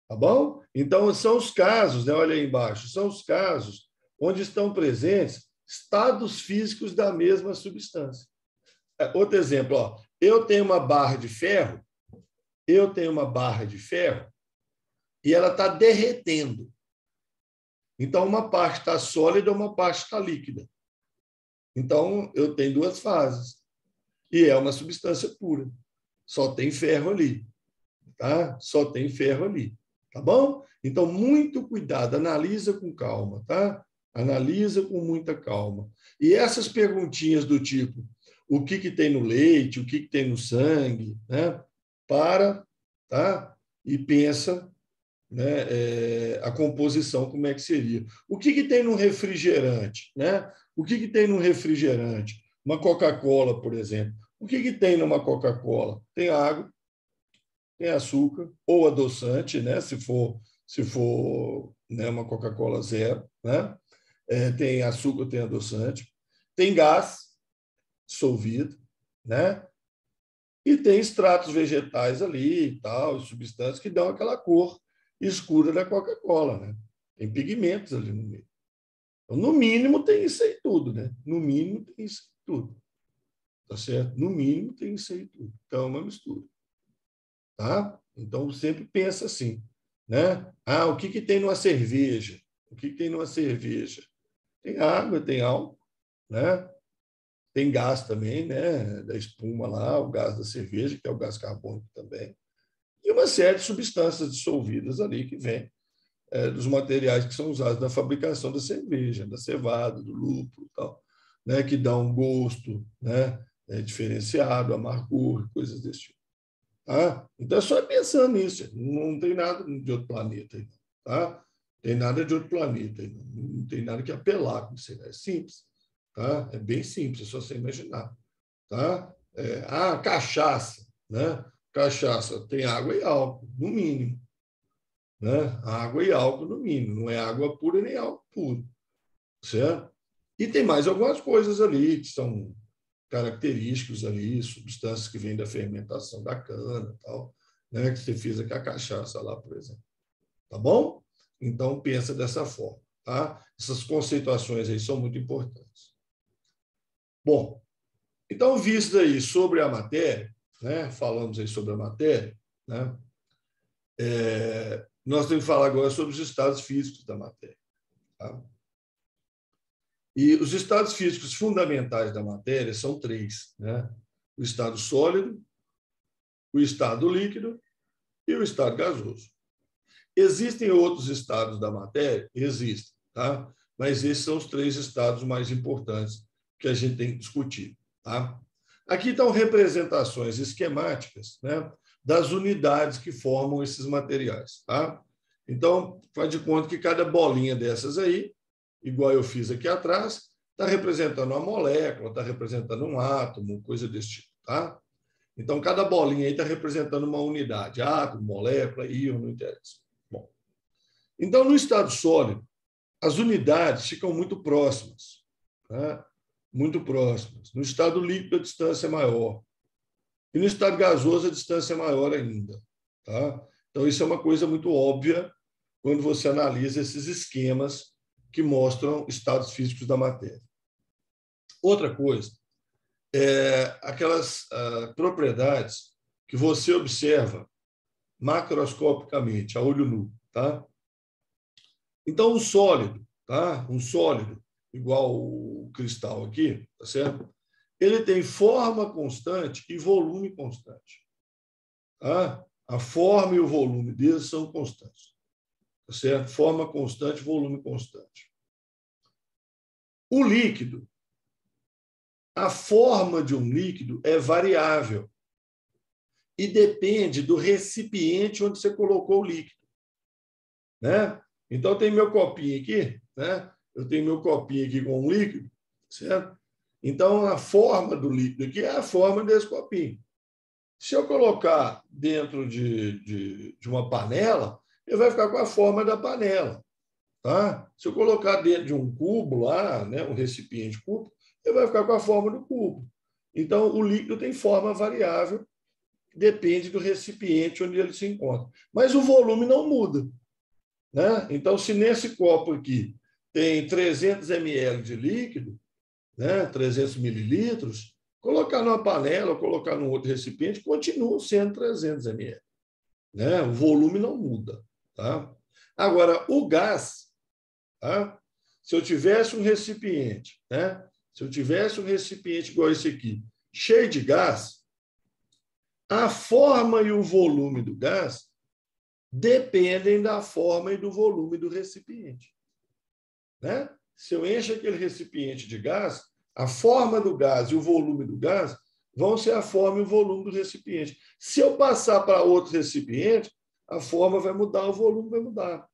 Tá bom? Então, são os casos, né? Olha aí embaixo, são os casos onde estão presentes estados físicos da mesma substância. Outro exemplo, ó, eu tenho uma barra de ferro, e ela está derretendo. Então, uma parte está sólida, uma parte está líquida. Então, eu tenho duas fases. E é uma substância pura. Só tem ferro ali. Tá? Só tem ferro ali. Tá bom? Então, muito cuidado. Analisa com calma. Tá? Analisa com muita calma. E essas perguntinhas do tipo, o que tem no leite, o que tem no sangue, né? Para, tá? E pensa, né, a composição, como é que seria. O que tem no refrigerante? Né? O que tem no refrigerante? Uma Coca-Cola, por exemplo. O que tem numa Coca-Cola? Tem água, tem açúcar, ou adoçante, né? Se for né, uma Coca-Cola zero. Né? Tem açúcar, tem adoçante. Tem gás dissolvido, né? E tem extratos vegetais ali e tal, substâncias que dão aquela cor escura da Coca-Cola, né? Tem pigmentos ali no meio. Então, no mínimo, tem isso aí tudo, né? No mínimo, tem isso aí tudo. Tá certo? No mínimo, tem isso aí tudo. Então, é uma mistura. Tá? Então, sempre pensa assim, né? Ah, o que tem numa cerveja? O que tem numa cerveja? Tem água, tem álcool, né? Tem gás também, né? Da espuma lá, o gás da cerveja, que é o gás carbônico também. E uma série de substâncias dissolvidas ali que vem dos materiais que são usados na fabricação da cerveja, da cevada, do lúpulo e tal, né? Que dão um gosto, né? Diferenciado, amargor, coisas desse tipo. Tá? Então é só pensar nisso. Não tem nada de outro planeta aí, tá? Tem nada de outro planeta aí, não tem nada que apelar com isso aí. É simples, tá? É bem simples, é só você imaginar, tá? Cachaça, né? Cachaça tem água e álcool, no mínimo, né? Água e álcool no mínimo, não é água pura nem álcool puro, certo? E tem mais algumas coisas ali que são característicos ali, substâncias que vêm da fermentação da cana, tal, né? Que você fez aqui a cachaça lá, por exemplo. Tá bom? Então pensa dessa forma, tá? Essas conceituações aí são muito importantes. Bom, então visto aí sobre a matéria, né? Falamos aí sobre a matéria, né? Nós temos que falar agora sobre os estados físicos da matéria. Tá? E os estados físicos fundamentais da matéria são três, né? O estado sólido, o estado líquido e o estado gasoso. Existem outros estados da matéria? Existem, tá? Mas esses são os três estados mais importantes que a gente tem que discutir, tá? Aqui estão representações esquemáticas, né, das unidades que formam esses materiais, tá? Então, faz de conta que cada bolinha dessas aí, igual eu fiz aqui atrás, está representando uma molécula, está representando um átomo, coisa desse tipo, tá? Então, cada bolinha aí está representando uma unidade, átomo, molécula, íon, não interessa. Bom, então, no estado sólido, as unidades ficam muito próximas, tá? Muito próximas. No estado líquido, a distância é maior. E no estado gasoso, a distância é maior ainda. Tá? Então, isso é uma coisa muito óbvia quando você analisa esses esquemas que mostram estados físicos da matéria. Outra coisa é aquelas propriedades que você observa macroscopicamente, a olho nu. Tá? Então, um sólido, tá? Um sólido, igual o cristal aqui, tá certo? Ele tem forma constante e volume constante. Tá? A forma e o volume deles são constantes. Tá certo? Forma constante, volume constante. O líquido, a forma de um líquido é variável e depende do recipiente onde você colocou o líquido. Né? Então, tem meu copinho aqui, né? Eu tenho meu copinho aqui com um líquido, certo? Então, a forma do líquido aqui é a forma desse copinho. Se eu colocar dentro de uma panela, ele vai ficar com a forma da panela. Tá? Se eu colocar dentro de um cubo lá, né, um recipiente cubo, ele vai ficar com a forma do cubo. Então, o líquido tem forma variável, depende do recipiente onde ele se encontra. Mas o volume não muda. Né? Então, se nesse copo aqui tem 300 ml de líquido, né, 300 mililitros, coloquei colocar numa panela ou colocar num outro recipiente, continuam sendo 300 ml. Né? O volume não muda. Tá? Agora, o gás, tá? Se eu tivesse um recipiente, né? Se eu tivesse um recipiente igual esse aqui, cheio de gás, a forma e o volume do gás dependem da forma e do volume do recipiente. Né? Se eu encho aquele recipiente de gás, a forma do gás e o volume do gás vão ser a forma e o volume do recipiente. Se eu passar para outro recipiente, a forma vai mudar, o volume vai mudar.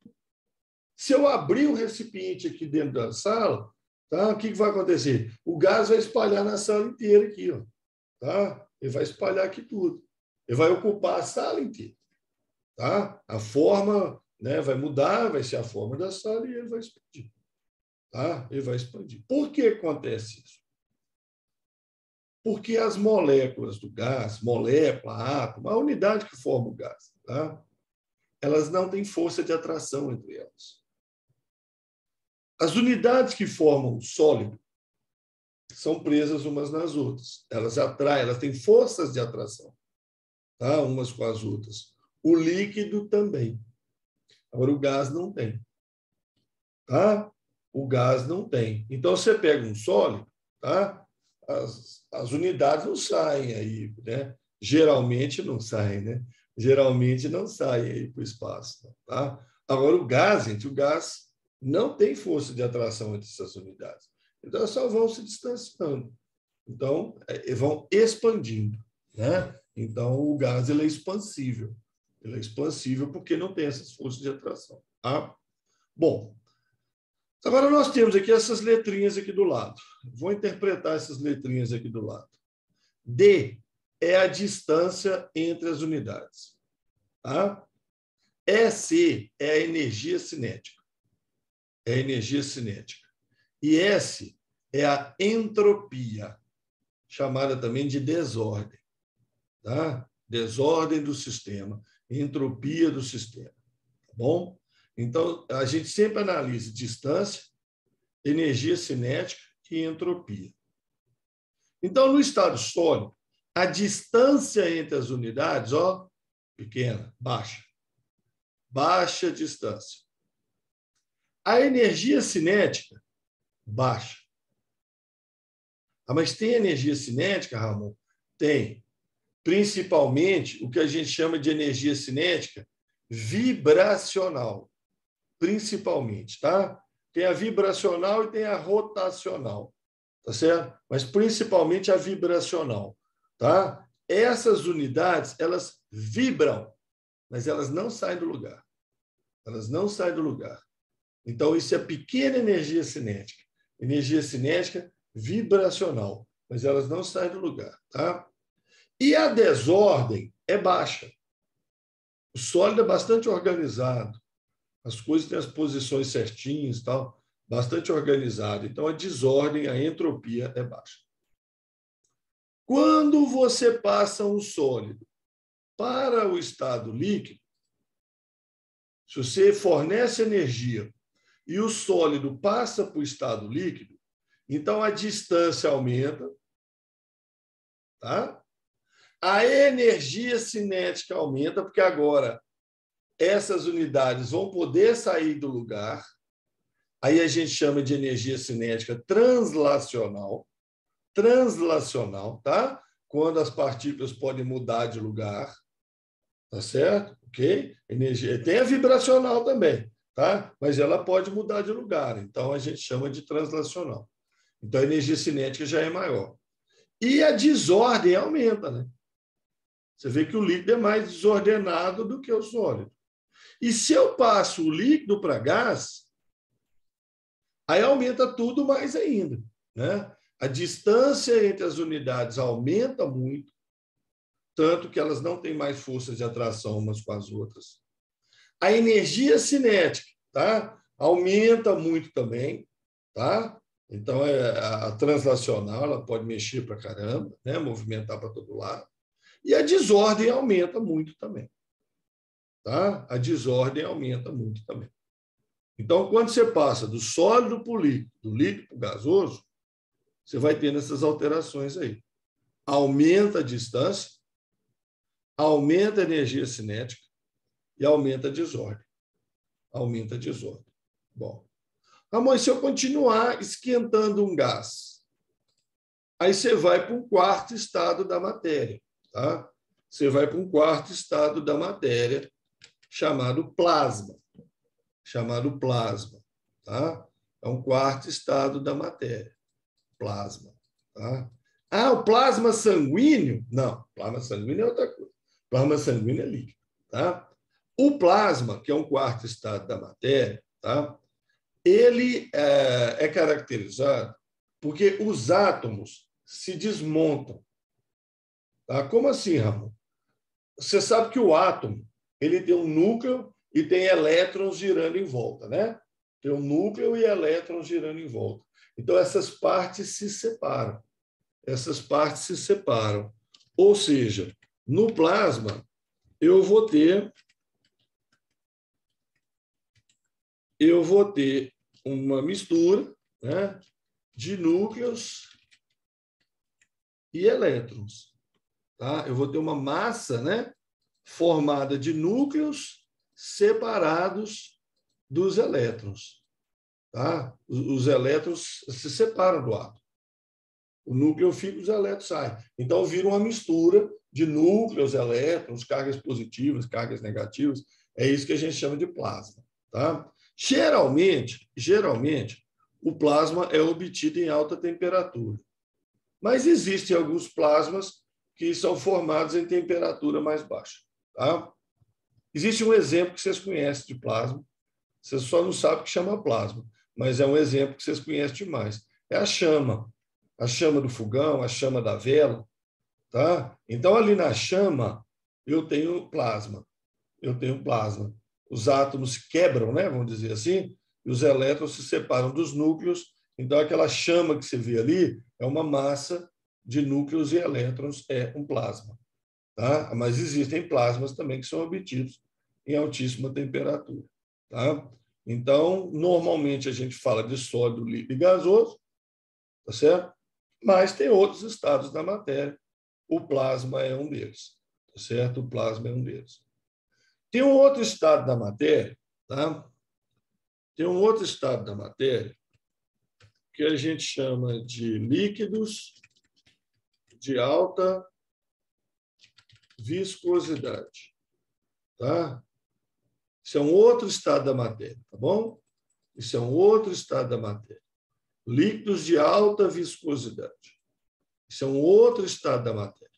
Se eu abrir o recipiente aqui dentro da sala, tá? O que vai acontecer? O gás vai espalhar na sala inteira aqui, ó, tá? Ele vai espalhar aqui tudo. Ele vai ocupar a sala inteira. Tá? A forma, né, vai mudar, vai ser a forma da sala e ele vai expandir. Tá? Ele vai expandir. Por que acontece isso? Porque as moléculas do gás, molécula, átomo, a unidade que forma o gás, tá? Elas não têm força de atração entre elas. As unidades que formam o sólido são presas umas nas outras. Elas atraem, elas têm forças de atração, tá? Umas com as outras. O líquido também. Agora, o gás não tem. Tá? O gás não tem. Então, você pega um sólido, tá? As unidades não saem aí, né? Geralmente não saem, né? Geralmente não saem aí para o espaço. Tá? Agora, o gás, gente, o gás não tem força de atração entre essas unidades. Então, elas só vão se distanciando. Então, vão expandindo. Né? Então, o gás ele é expansível. Ele é expansível porque não tem essas forças de atração. Tá? Bom, agora nós temos aqui essas letrinhas aqui do lado. Vou interpretar essas letrinhas aqui do lado. D é a distância entre as unidades. Tá? EC é a energia cinética. É a energia cinética. E S é a entropia, chamada também de desordem. Tá? Desordem do sistema, entropia do sistema. Tá bom? Então, a gente sempre analisa distância, energia cinética e entropia. Então, no estado sólido, a distância entre as unidades, ó, pequena, baixa. Baixa distância. A energia cinética, baixa. Ah, mas tem energia cinética, Ramon? Tem. Principalmente o que a gente chama de energia cinética vibracional. Principalmente, tá? Tem a vibracional e tem a rotacional, tá certo? Mas principalmente a vibracional, tá? Essas unidades, elas vibram, mas elas não saem do lugar. Elas não saem do lugar. Então, isso é pequena energia cinética. Energia cinética vibracional, mas elas não saem do lugar, tá? E a desordem é baixa. O sólido é bastante organizado. As coisas têm as posições certinhas, tal, bastante organizado. Então, a desordem, a entropia é baixa. Quando você passa um sólido para o estado líquido, se você fornece energia e o sólido passa para o estado líquido, então a distância aumenta, tá? A energia cinética aumenta, porque agora essas unidades vão poder sair do lugar. Aí a gente chama de energia cinética translacional. Translacional, tá? Quando as partículas podem mudar de lugar, tá certo? Ok? Energia. Tem a vibracional também, tá? Mas ela pode mudar de lugar. Então a gente chama de translacional. Então a energia cinética já é maior. E a desordem aumenta, né? Você vê que o líquido é mais desordenado do que o sólido. E se eu passo o líquido para gás, aí aumenta tudo mais ainda, né? A distância entre as unidades aumenta muito, tanto que elas não têm mais força de atração umas com as outras. A energia cinética, tá? Aumenta muito também, tá? Então, a translacional ela pode mexer para caramba, né? Movimentar para todo lado. E a desordem aumenta muito também. Tá? A desordem aumenta muito também. Então, quando você passa do sólido para o líquido, do líquido para o gasoso, você vai tendo essas alterações aí. aumenta a distância, aumenta a energia cinética e aumenta a desordem. Aumenta a desordem. Bom, Ramon, se eu continuar esquentando um gás, aí você vai para um quarto estado da matéria, tá? Você vai para um quarto estado da matéria chamado plasma. Chamado plasma, tá? É um quarto estado da matéria, plasma, tá? Ah, o plasma sanguíneo? Não, plasma sanguíneo é outra coisa. Plasma sanguíneo é líquido, tá? O plasma, que é um quarto estado da matéria, tá? Ele é caracterizado porque os átomos se desmontam. Tá? Como assim, Ramon? Você sabe que o átomo ele tem um núcleo e tem elétrons girando em volta, né? Tem um núcleo e elétrons girando em volta. Então, essas partes se separam. Essas partes se separam. Ou seja, no plasma, eu vou ter uma mistura, né, de núcleos e elétrons. Tá? Eu vou ter uma massa, né, formada de núcleos separados dos elétrons. Tá? Os elétrons se separam do átomo. O núcleo fica, os elétrons saem. Então, vira uma mistura de núcleos, elétrons, cargas positivas, cargas negativas. É isso que a gente chama de plasma. Tá? Geralmente, o plasma é obtido em alta temperatura. Mas existem alguns plasmas que são formados em temperatura mais baixa. Tá? Existe um exemplo que vocês conhecem de plasma, vocês só não sabem que chama plasma, mas é um exemplo que vocês conhecem demais. É a chama do fogão, a chama da vela. Tá? Então, ali na chama, eu tenho plasma. Os átomos se quebram, né? Vamos dizer assim, e os elétrons se separam dos núcleos. Então, aquela chama que você vê ali é uma massa de núcleos e elétrons, é um plasma. Tá? Mas existem plasmas também que são obtidos em altíssima temperatura. Tá? Então, normalmente a gente fala de sólido, líquido e gasoso, tá certo? Mas tem outros estados da matéria. O plasma é um deles, tá certo? O plasma é um deles. Tem um outro estado da matéria, tá? Tem um outro estado da matéria que a gente chama de líquidos de alta viscosidade, tá? Isso é um outro estado da matéria, tá bom? Isso é um outro estado da matéria. Líquidos de alta viscosidade. Isso é um outro estado da matéria.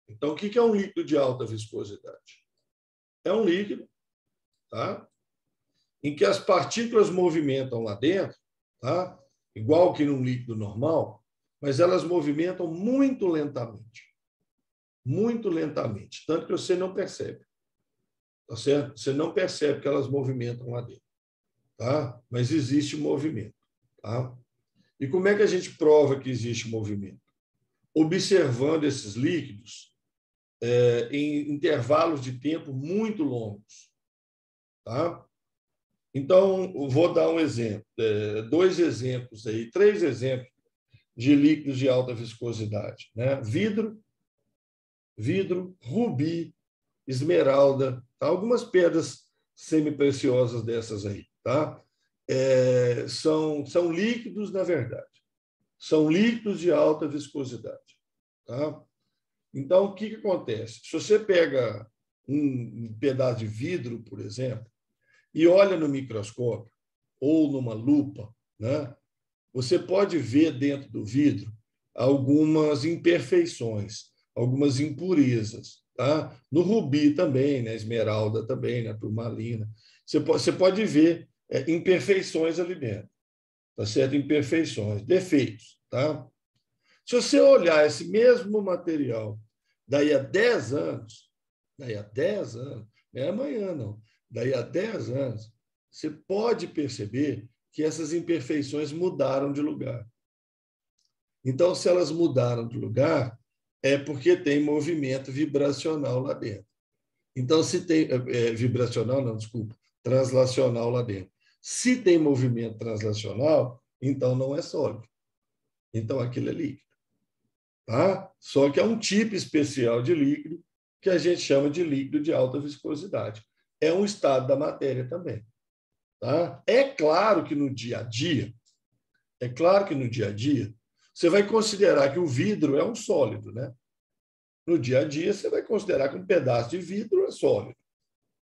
Então, o que é um líquido de alta viscosidade? É um líquido, tá? Em que as partículas movimentam lá dentro, tá? Igual que num líquido normal, mas elas movimentam muito lentamente. Muito lentamente, tanto que você não percebe. Tá certo? Você não percebe que elas movimentam lá dentro. Tá? Mas existe movimento. Tá? E como é que a gente prova que existe movimento? Observando esses líquidos em intervalos de tempo muito longos. Tá? Então, vou dar um exemplo, dois exemplos aí, três exemplos de líquidos de alta viscosidade, né? Vidro, rubi, esmeralda, tá? Algumas pedras semipreciosas dessas aí, tá? São líquidos, na verdade. São líquidos de alta viscosidade, tá? Então, o que acontece? Se você pega um pedaço de vidro, por exemplo, e olha no microscópio ou numa lupa, né? Você pode ver dentro do vidro algumas imperfeições, algumas impurezas. Tá? No rubi também, na esmeralda também, na turmalina. Você pode ver imperfeições ali dentro. Tá certo? Imperfeições, defeitos. Tá? Se você olhar esse mesmo material daí a 10 anos, não é amanhã, não, daí a 10 anos, você pode perceber que essas imperfeições mudaram de lugar. Então, se elas mudaram de lugar, é porque tem movimento vibracional lá dentro. Então, se tem vibracional, não, desculpa, translacional lá dentro. Se tem movimento translacional, então não é sólido. Então, aquilo é líquido. tá? Só que é um tipo especial de líquido que a gente chama de líquido de alta viscosidade. É um estado da matéria também, tá? É claro que no dia a dia, você vai considerar que o vidro é um sólido, né? No dia a dia, você vai considerar que um pedaço de vidro é sólido,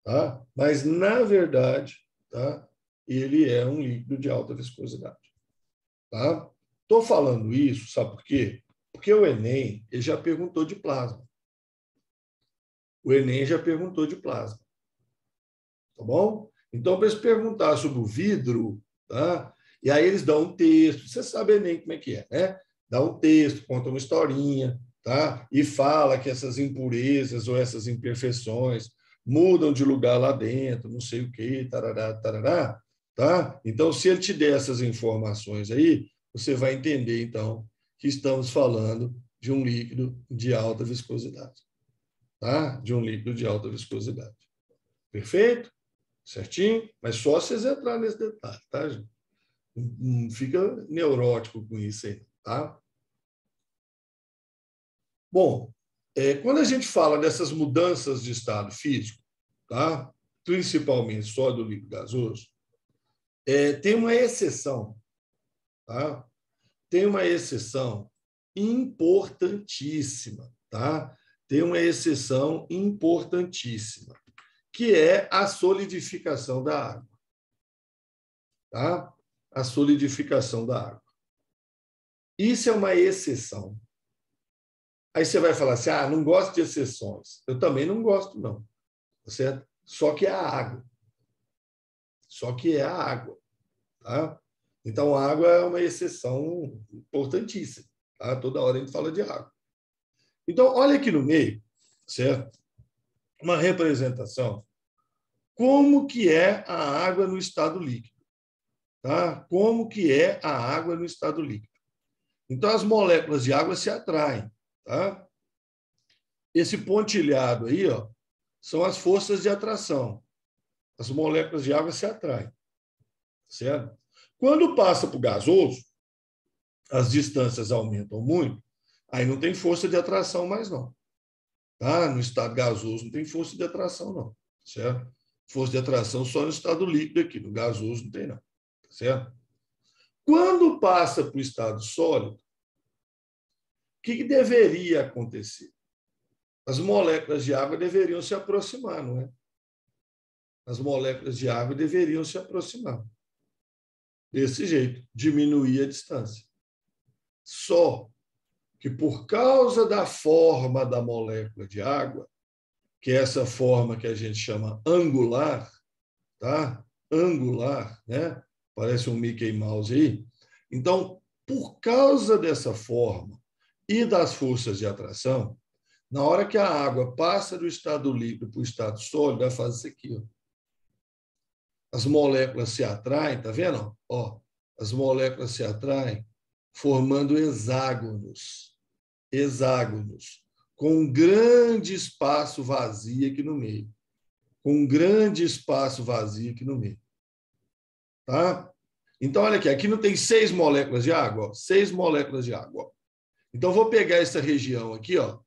tá? Mas, na verdade, tá? Ele é um líquido de alta viscosidade, tá? Estou falando isso, sabe por quê? Porque o Enem ele já perguntou de plasma. O Enem já perguntou de plasma, tá bom? Então, para eles perguntar sobre o vidro, tá? E aí eles dão um texto, você sabe Enem como é que é, né? Dá um texto, conta uma historinha, tá? E fala que essas impurezas ou essas imperfeições mudam de lugar lá dentro, não sei o quê, tarará, tarará, tá? Então, se ele te der essas informações aí, você vai entender, então, que estamos falando de um líquido de alta viscosidade, tá? De um líquido de alta viscosidade. Perfeito? Certinho? Mas só vocês entrarem nesse detalhe, tá, gente? Não fica neurótico com isso aí, tá? Bom, quando a gente fala dessas mudanças de estado físico, tá? Principalmente sólido, líquido, gasoso, tem uma exceção, tá? Tem uma exceção importantíssima, tá? Tem uma exceção importantíssima, que é a solidificação da água, tá? A solidificação da água. Isso é uma exceção. Aí você vai falar assim, não gosto de exceções. Eu também não gosto, não. Tá certo? Só que é a água. Só que é a água. Tá? Então, a água é uma exceção importantíssima. Tá? Toda hora a gente fala de água. Então, olha aqui no meio, certo? Uma representação. Como que é a água no estado líquido? Tá? Como que é a água no estado líquido? Então, as moléculas de água se atraem. Tá? Esse pontilhado aí, ó, são as forças de atração. As moléculas de água se atraem. Certo? Quando passa para o gasoso, as distâncias aumentam muito, aí não tem força de atração mais, não. Tá? No estado gasoso não tem força de atração, não. Certo? Força de atração só no estado líquido aqui, no gasoso não tem, não. Certo? Quando passa para o estado sólido, o que deveria acontecer? As moléculas de água deveriam se aproximar, não é? As moléculas de água deveriam se aproximar. Desse jeito, diminuir a distância. Só que por causa da forma da molécula de água, que é essa forma que a gente chama angular, tá? Angular, né? Parece um Mickey Mouse aí. Então, por causa dessa forma e das forças de atração, na hora que a água passa do estado líquido para o estado sólido, ela faz isso aqui, ó. As moléculas se atraem, tá vendo? Ó, as moléculas se atraem formando hexágonos. Hexágonos, com um grande espaço vazio aqui no meio. Com um grande espaço vazio aqui no meio. Tá? Então, olha aqui, aqui não tem 6 moléculas de água? Ó, 6 moléculas de água. Ó. Então, vou pegar essa região aqui, ó,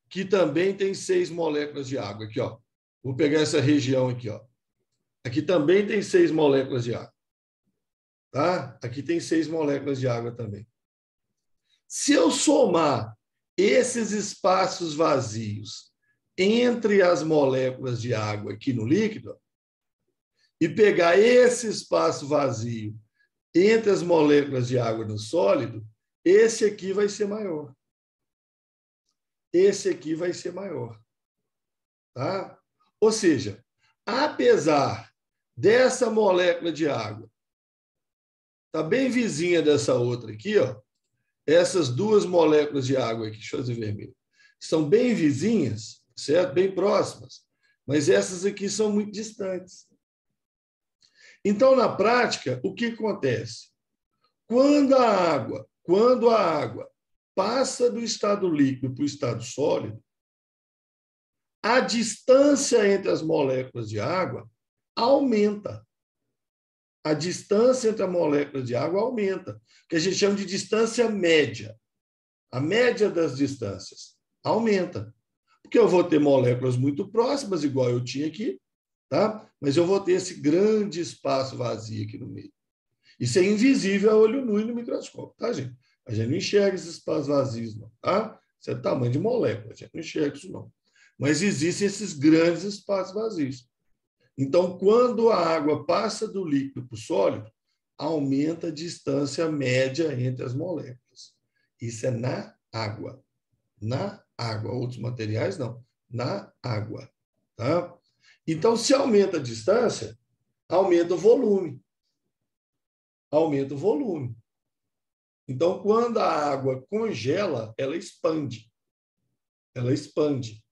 que também tem 6 moléculas de água. Aqui, ó. Vou pegar essa região aqui, ó. Aqui também tem 6 moléculas de água. Tá? Aqui tem 6 moléculas de água também. Se eu somar esses espaços vazios entre as moléculas de água aqui no líquido e pegar esse espaço vazio entre as moléculas de água no sólido, esse aqui vai ser maior. Esse aqui vai ser maior. Tá? Ou seja, apesar dessa molécula de água tá bem vizinha dessa outra aqui, ó, essas duas moléculas de água aqui, deixa eu fazer vermelho, são bem vizinhas, certo? Bem próximas, mas essas aqui são muito distantes. Então, na prática, o que acontece? Quando a água passa do estado líquido para o estado sólido, a distância entre as moléculas de água aumenta. A distância entre as moléculas de água aumenta, que a gente chama de distância média. A média das distâncias aumenta. Porque eu vou ter moléculas muito próximas, igual eu tinha aqui, tá? Mas eu vou ter esse grande espaço vazio aqui no meio. Isso é invisível a olho nu e no microscópio, tá, gente? A gente não enxerga esses espaços vazios, não, tá? Isso é o tamanho de molécula, a gente não enxerga isso, não. Mas existem esses grandes espaços vazios. Então, quando a água passa do líquido para o sólido, aumenta a distância média entre as moléculas. Isso é na água. Na água. Outros materiais, não. Na água. Tá? Então, se aumenta a distância, aumenta o volume. Aumenta o volume. Então, quando a água congela, ela expande. Ela expande.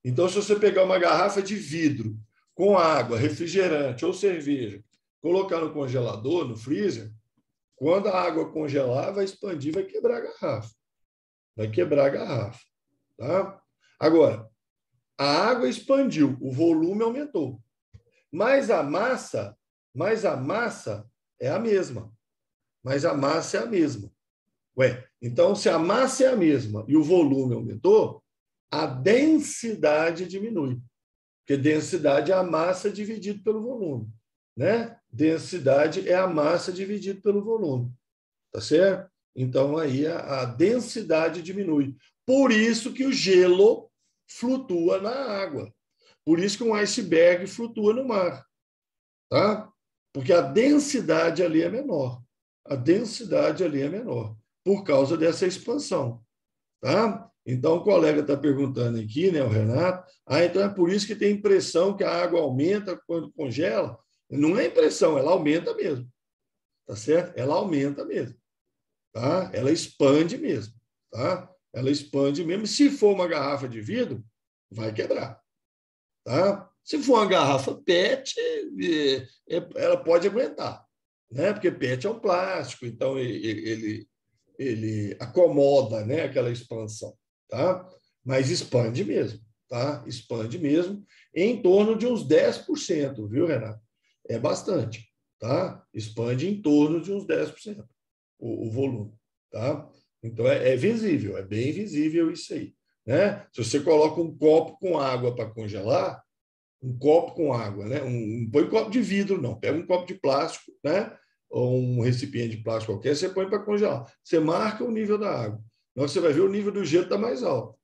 Então, se você pegar uma garrafa de vidro com água, refrigerante ou cerveja, colocar no congelador, no freezer, quando a água congelar, vai expandir, vai quebrar a garrafa. Vai quebrar a garrafa. Tá? Agora, a água expandiu, o volume aumentou. Mas a massa é a mesma. Mas a massa é a mesma. Ué, então, se a massa é a mesma e o volume aumentou, a densidade diminui. Porque densidade é a massa dividido pelo volume. Né? Densidade é a massa dividido pelo volume. Tá certo? Então, aí a densidade diminui. Por isso que o gelo flutua na água. Por isso que um iceberg flutua no mar. Tá? Porque a densidade ali é menor. A densidade ali é menor, por causa dessa expansão. Tá? Então, o colega está perguntando aqui, né, o Renato, então é por isso que tem impressão que a água aumenta quando congela. Não é impressão, ela aumenta mesmo. Tá certo? Ela aumenta mesmo. Tá? Ela expande mesmo. Tá? Ela expande mesmo. Se for uma garrafa de vidro, vai quebrar. Tá? Se for uma garrafa PET, ela pode aguentar, né? Porque PET é um plástico, então ele acomoda, né, aquela expansão. Tá? Mas expande mesmo. Tá? Expande mesmo em torno de uns 10%, viu, Renato? É bastante. Tá? Expande em torno de uns 10%. O volume. Tá? Então, é visível, é bem visível isso aí. Né? Se você coloca um copo com água para congelar, um copo com água, né? Não põe copo de vidro, não. Pega um copo de plástico, né? Ou um recipiente de plástico qualquer, você põe para congelar. Você marca o nível da água. Então, você vai ver o nível do gelo está mais alto.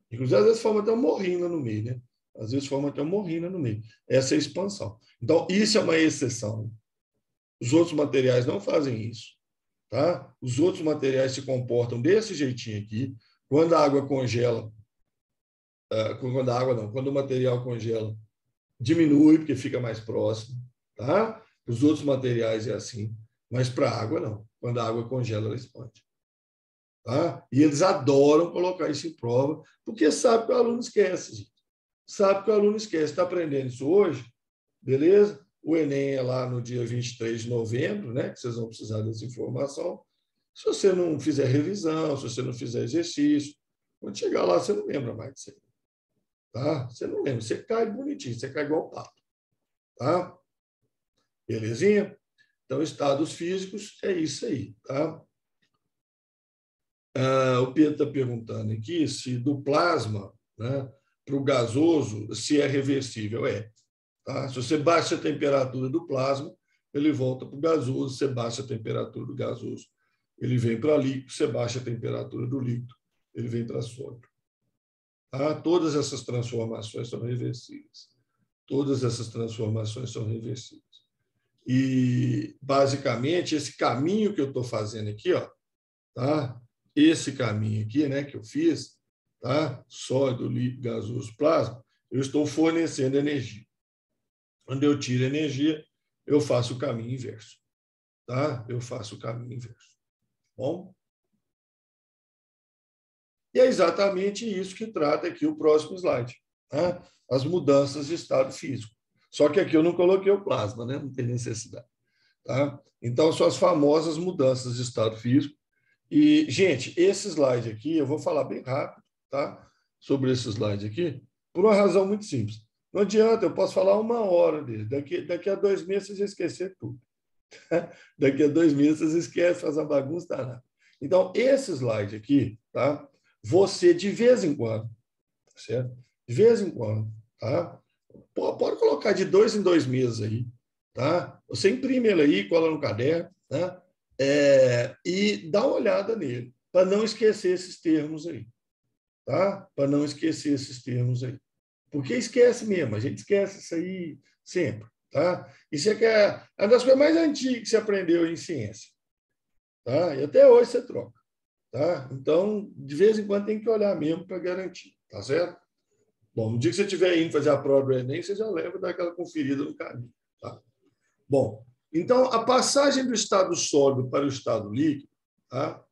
Inclusive, às vezes forma até uma morrina no meio, né? Às vezes forma até uma morrina no meio. Essa é a expansão. Então, isso é uma exceção. Os outros materiais não fazem isso. Tá? Os outros materiais se comportam desse jeitinho aqui. Quando a água congela, quando a água não, quando o material congela, diminui porque fica mais próximo. Tá? Os outros materiais é assim, mas para a água não. Quando a água congela, ela expande. Tá? E eles adoram colocar isso em prova, porque sabe que o aluno esquece, gente. Sabe que o aluno esquece. Está aprendendo isso hoje, beleza? O Enem é lá no dia 23 de novembro, né? Que vocês vão precisar dessa informação. Se você não fizer revisão, se você não fizer exercício, quando chegar lá, você não lembra mais disso aí. Tá? Você não lembra, você cai bonitinho, você cai igual pato. Tá? Belezinha? Então, estados físicos é isso aí. Tá? O Pedro está perguntando aqui se do plasma, né, para o gasoso, se é reversível. É. Tá? Se você baixa a temperatura do plasma, ele volta para o gasoso, você baixa a temperatura do gasoso, ele vem para líquido, você baixa a temperatura do líquido, ele vem para sólido. Tá? Todas essas transformações são reversíveis. Todas essas transformações são reversíveis. E, basicamente, esse caminho que eu estou fazendo aqui, ó, tá? Esse caminho aqui, né, que eu fiz, tá? Sólido, líquido, gasoso, plasma, eu estou fornecendo energia. Quando eu tiro energia, eu faço o caminho inverso. Tá? Eu faço o caminho inverso. Bom? E é exatamente isso que trata aqui o próximo slide. Tá? As mudanças de estado físico. Só que aqui eu não coloquei o plasma, né? Não tem necessidade. Tá? Então, são as famosas mudanças de estado físico. E, gente, esse slide aqui, eu vou falar bem rápido, tá? Sobre esse slide aqui, por uma razão muito simples. Não adianta, eu posso falar 1 hora dele. Daqui a 2 meses vocês vão esquecer tudo. Daqui a 2 meses vocês esquecem, faz uma bagunça danada. Então, esse slide aqui, tá? Você, de vez em quando, tá certo? De vez em quando, tá? Pode colocar de 2 em 2 meses aí, tá? Você imprime ele aí, cola no caderno, né? E dá uma olhada nele, para não esquecer esses termos aí, tá? Para não esquecer esses termos aí. Porque esquece mesmo, a gente esquece isso aí sempre, tá? Isso é que é uma das coisas mais antigas que você aprendeu em ciência, tá? E até hoje você troca, tá? Então, de vez em quando tem que olhar mesmo para garantir, tá certo? Bom, no dia que você estiver indo fazer a prova do Enem, você já leva daquela conferida no caminho, tá? Bom, então, a passagem do estado sólido para o estado líquido, tá?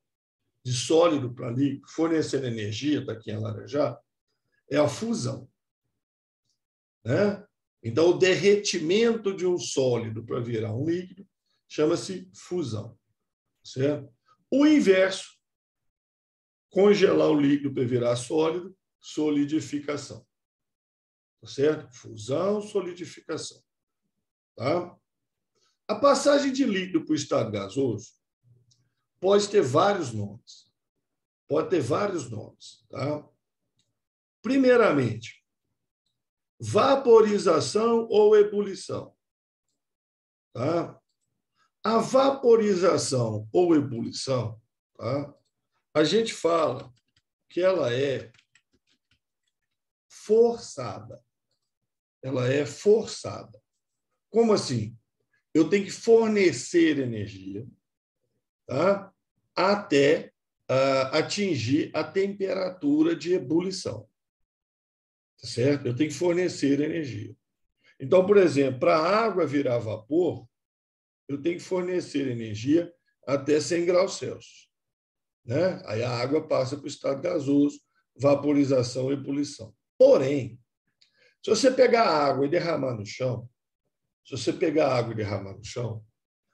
De sólido para líquido, fornecendo energia, está aqui em alaranjado, é a fusão, né? Então, o derretimento de um sólido para virar um líquido chama-se fusão, certo? O inverso, congelar o líquido para virar sólido, solidificação, tá certo? Fusão, solidificação, tá? A passagem de líquido para o estado gasoso pode ter vários nomes. Pode ter vários nomes, tá? Primeiramente, vaporização ou ebulição, tá? A vaporização ou ebulição, tá? A gente fala que ela é forçada. Ela é forçada. Como assim? Eu tenho que fornecer energia, tá? Até atingir a temperatura de ebulição. Tá certo? Eu tenho que fornecer energia. Então, por exemplo, para a água virar vapor, eu tenho que fornecer energia até 100 graus Celsius, né? Aí a água passa para o estado gasoso, vaporização e ebulição. Porém, se você pegar a água e derramar no chão,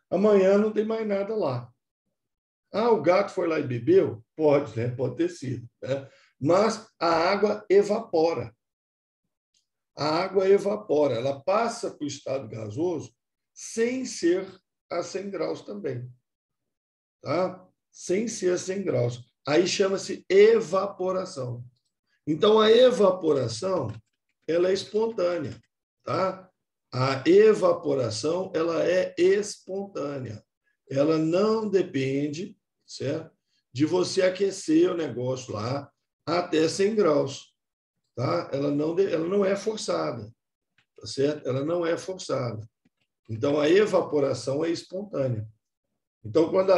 amanhã não tem mais nada lá. Ah, o gato foi lá e bebeu? Pode, né? Pode ter sido, né? Mas a água evapora. A água evapora, ela passa para o estado gasoso sem ser a 100 graus também, tá? Sem ser a 100 graus. Aí chama-se evaporação. Então, a evaporação, ela é espontânea, tá? A evaporação, ela é espontânea. Ela não depende, certo? De você aquecer o negócio lá até 100 graus, tá? Ela não é forçada, tá certo? Ela não é forçada. Então, a evaporação é espontânea. Então, quando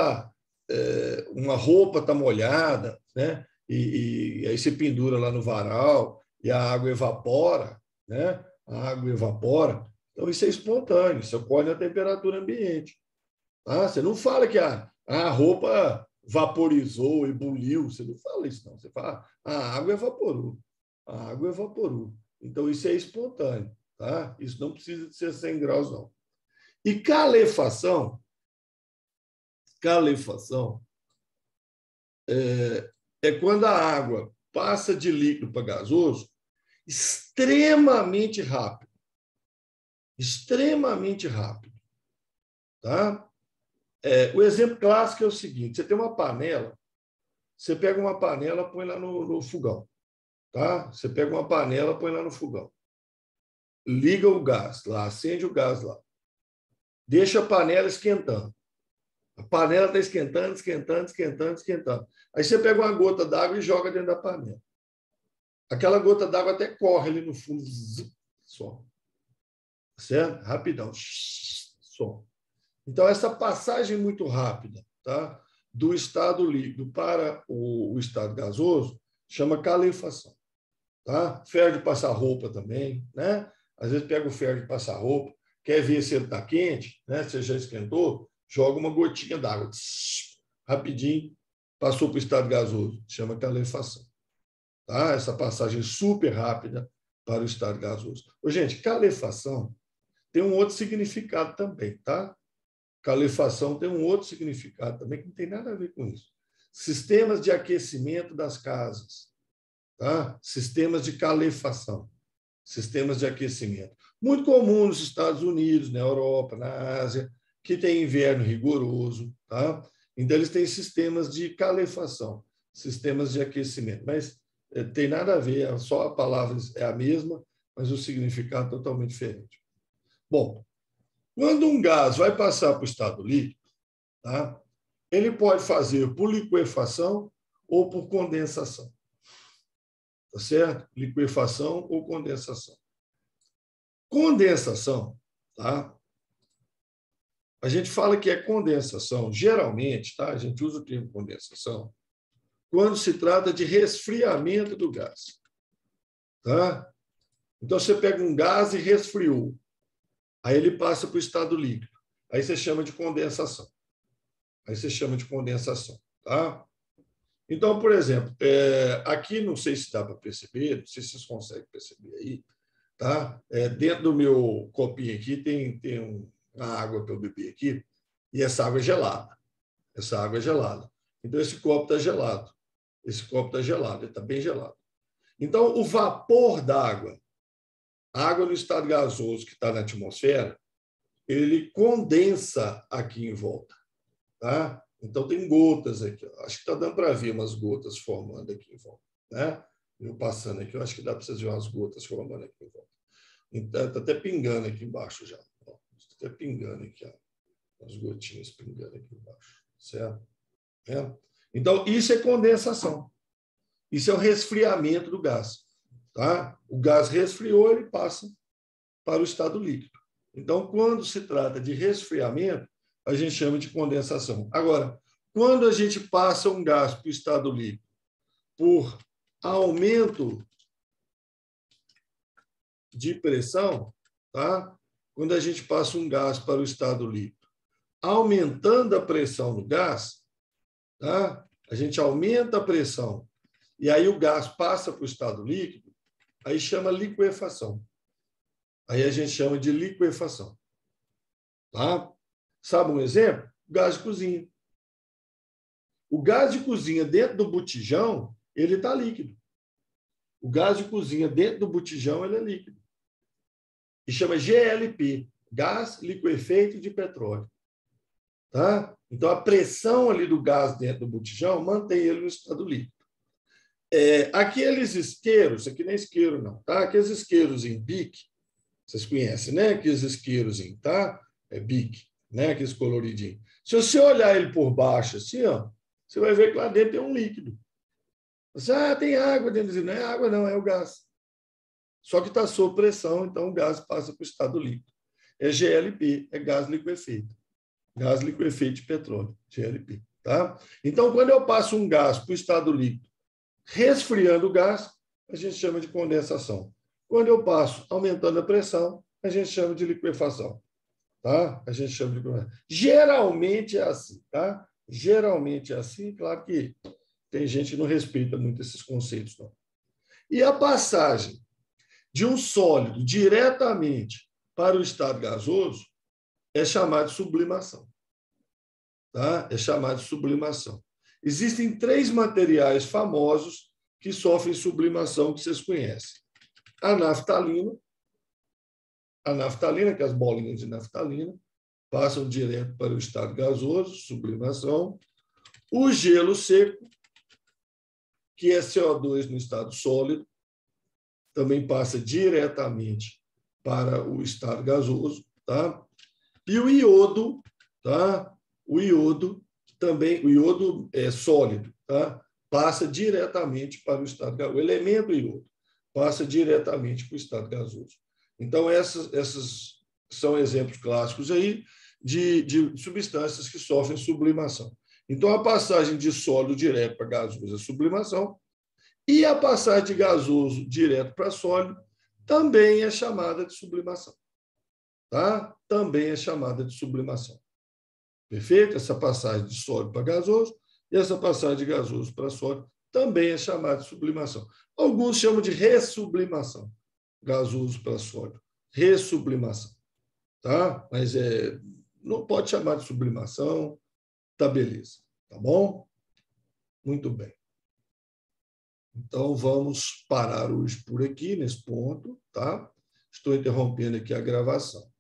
uma roupa está molhada, né? E aí você pendura lá no varal e a água evapora, né? A água evapora. Então, isso é espontâneo, isso ocorre na temperatura ambiente. Tá? Você não fala que a roupa vaporizou, ebuliu, você não fala isso, não. Você fala, a água evaporou. A água evaporou. Então, isso é espontâneo. Tá? Isso não precisa de ser 100 graus, não. E calefação é quando a água passa de líquido para gasoso extremamente rápido. Extremamente rápido. Tá? O exemplo clássico é o seguinte: você tem uma panela, você pega uma panela, põe lá no fogão. Tá? Você pega uma panela, põe lá no fogão. Liga o gás lá, acende o gás lá. Deixa a panela esquentando. A panela está esquentando, esquentando, esquentando, esquentando. Aí você pega uma gota d'água e joga dentro da panela. Aquela gota d'água até corre ali no fundo. Só. Certo? Rapidão. Só. Então, essa passagem muito rápida, tá? Do estado líquido para o estado gasoso chama calefação. Tá? Ferro de passar roupa também, né? Às vezes pega o ferro de passar roupa, quer ver se ele está quente, né? Você já esquentou, joga uma gotinha d'água, rapidinho, passou para o estado gasoso, chama calefação. Tá? Essa passagem super rápida para o estado gasoso. Ô, gente, calefação tem um outro significado também, tá? Calefação tem um outro significado também que não tem nada a ver com isso. Sistemas de aquecimento das casas, tá? Sistemas de calefação, sistemas de aquecimento. Muito comum nos Estados Unidos, na Europa, na Ásia, que tem inverno rigoroso, tá? Então, eles têm sistemas de calefação, sistemas de aquecimento, mas tem nada a ver, só a palavra é a mesma, mas o significado é totalmente diferente. Bom, quando um gás vai passar para o estado líquido, tá? Ele pode fazer por liquefação ou por condensação. Tá certo? Liquefação ou condensação. Condensação, tá? A gente fala que é condensação, geralmente, tá? A gente usa o termo condensação quando se trata de resfriamento do gás. Tá? Então, você pega um gás e resfriou, aí ele passa para o estado líquido. Aí você chama de condensação. Tá? Então, por exemplo, aqui, não sei se dá para perceber, não sei se vocês conseguem perceber aí, tá? Dentro do meu copinho aqui tem uma água para eu beber aqui, e essa água é gelada. Então, esse copo está gelado. Ele está bem gelado. Então, o vapor d'água, a água no estado gasoso que está na atmosfera, ele condensa aqui em volta. Tá? Então, tem gotas aqui. Acho que está dando para ver umas gotas formando aqui em volta. Né? Eu passando aqui, eu acho que dá para vocês ver umas gotas formando aqui em volta. Então, está até pingando aqui embaixo já. Está até pingando aqui, ó. As gotinhas pingando aqui embaixo. Certo? Então, isso é condensação. Isso é o resfriamento do gás. Tá? O gás resfriou, ele passa para o estado líquido. Então, quando se trata de resfriamento, a gente chama de condensação. Agora, quando a gente passa um gás para o estado líquido por aumento de pressão, tá? Quando a gente passa um gás para o estado líquido, aumentando a pressão do gás, tá? A gente aumenta a pressão e aí o gás passa para o estado líquido, aí chama liquefação. Aí a gente chama de liquefação. Tá? Sabe um exemplo? Gás de cozinha. O gás de cozinha dentro do botijão, ele está líquido. O gás de cozinha dentro do botijão, ele é líquido. E chama GLP, gás liquefeito de petróleo. Tá? Então, a pressão ali do gás dentro do botijão mantém ele no estado líquido. Aqueles isqueiros, aqui não é isqueiro não, tá? Aqueles isqueiros em bique, vocês conhecem, né? Aqueles isqueiros em, tá? Bique, né? Aqueles coloridinhos. Se você olhar ele por baixo assim, ó, você vai ver que lá dentro tem um líquido. Você, tem água dentro. Não é água, não, é o gás. Só que está sob pressão, então o gás passa para o estado líquido. É GLP, é gás liquefeito. Gás liquefeito de petróleo, GLP. Tá? Então, quando eu passo um gás para o estado líquido, resfriando o gás, a gente chama de condensação. Quando eu passo aumentando a pressão, a gente chama de liquefação. Tá? A gente chama de liquefação. Geralmente é assim. Tá? Geralmente é assim. Claro que tem gente que não respeita muito esses conceitos. Não. E a passagem de um sólido diretamente para o estado gasoso é chamada de sublimação. Tá? É chamada de sublimação. Existem 3 materiais famosos que sofrem sublimação, que vocês conhecem. A naftalina, que é as bolinhas de naftalina, passam direto para o estado gasoso, sublimação. O gelo seco, que é CO2 no estado sólido, também passa diretamente para o estado gasoso. Tá? E o iodo, tá? O iodo é sólido, tá? Passa diretamente para o estado gasoso. O elemento iodo passa diretamente para o estado gasoso. Então, essas são exemplos clássicos aí de substâncias que sofrem sublimação. Então, a passagem de sólido direto para gasoso é sublimação, e a passagem de gasoso direto para sólido também é chamada de sublimação. Tá? Também é chamada de sublimação. Perfeito? Essa passagem de sólido para gasoso e essa passagem de gasoso para sólido também é chamada de sublimação. Alguns chamam de ressublimação. Gasoso para sólido. Ressublimação. Tá? Mas não pode chamar de sublimação. Tá, beleza. Tá bom? Muito bem. Então, vamos parar hoje por aqui, nesse ponto. Tá? Estou interrompendo aqui a gravação.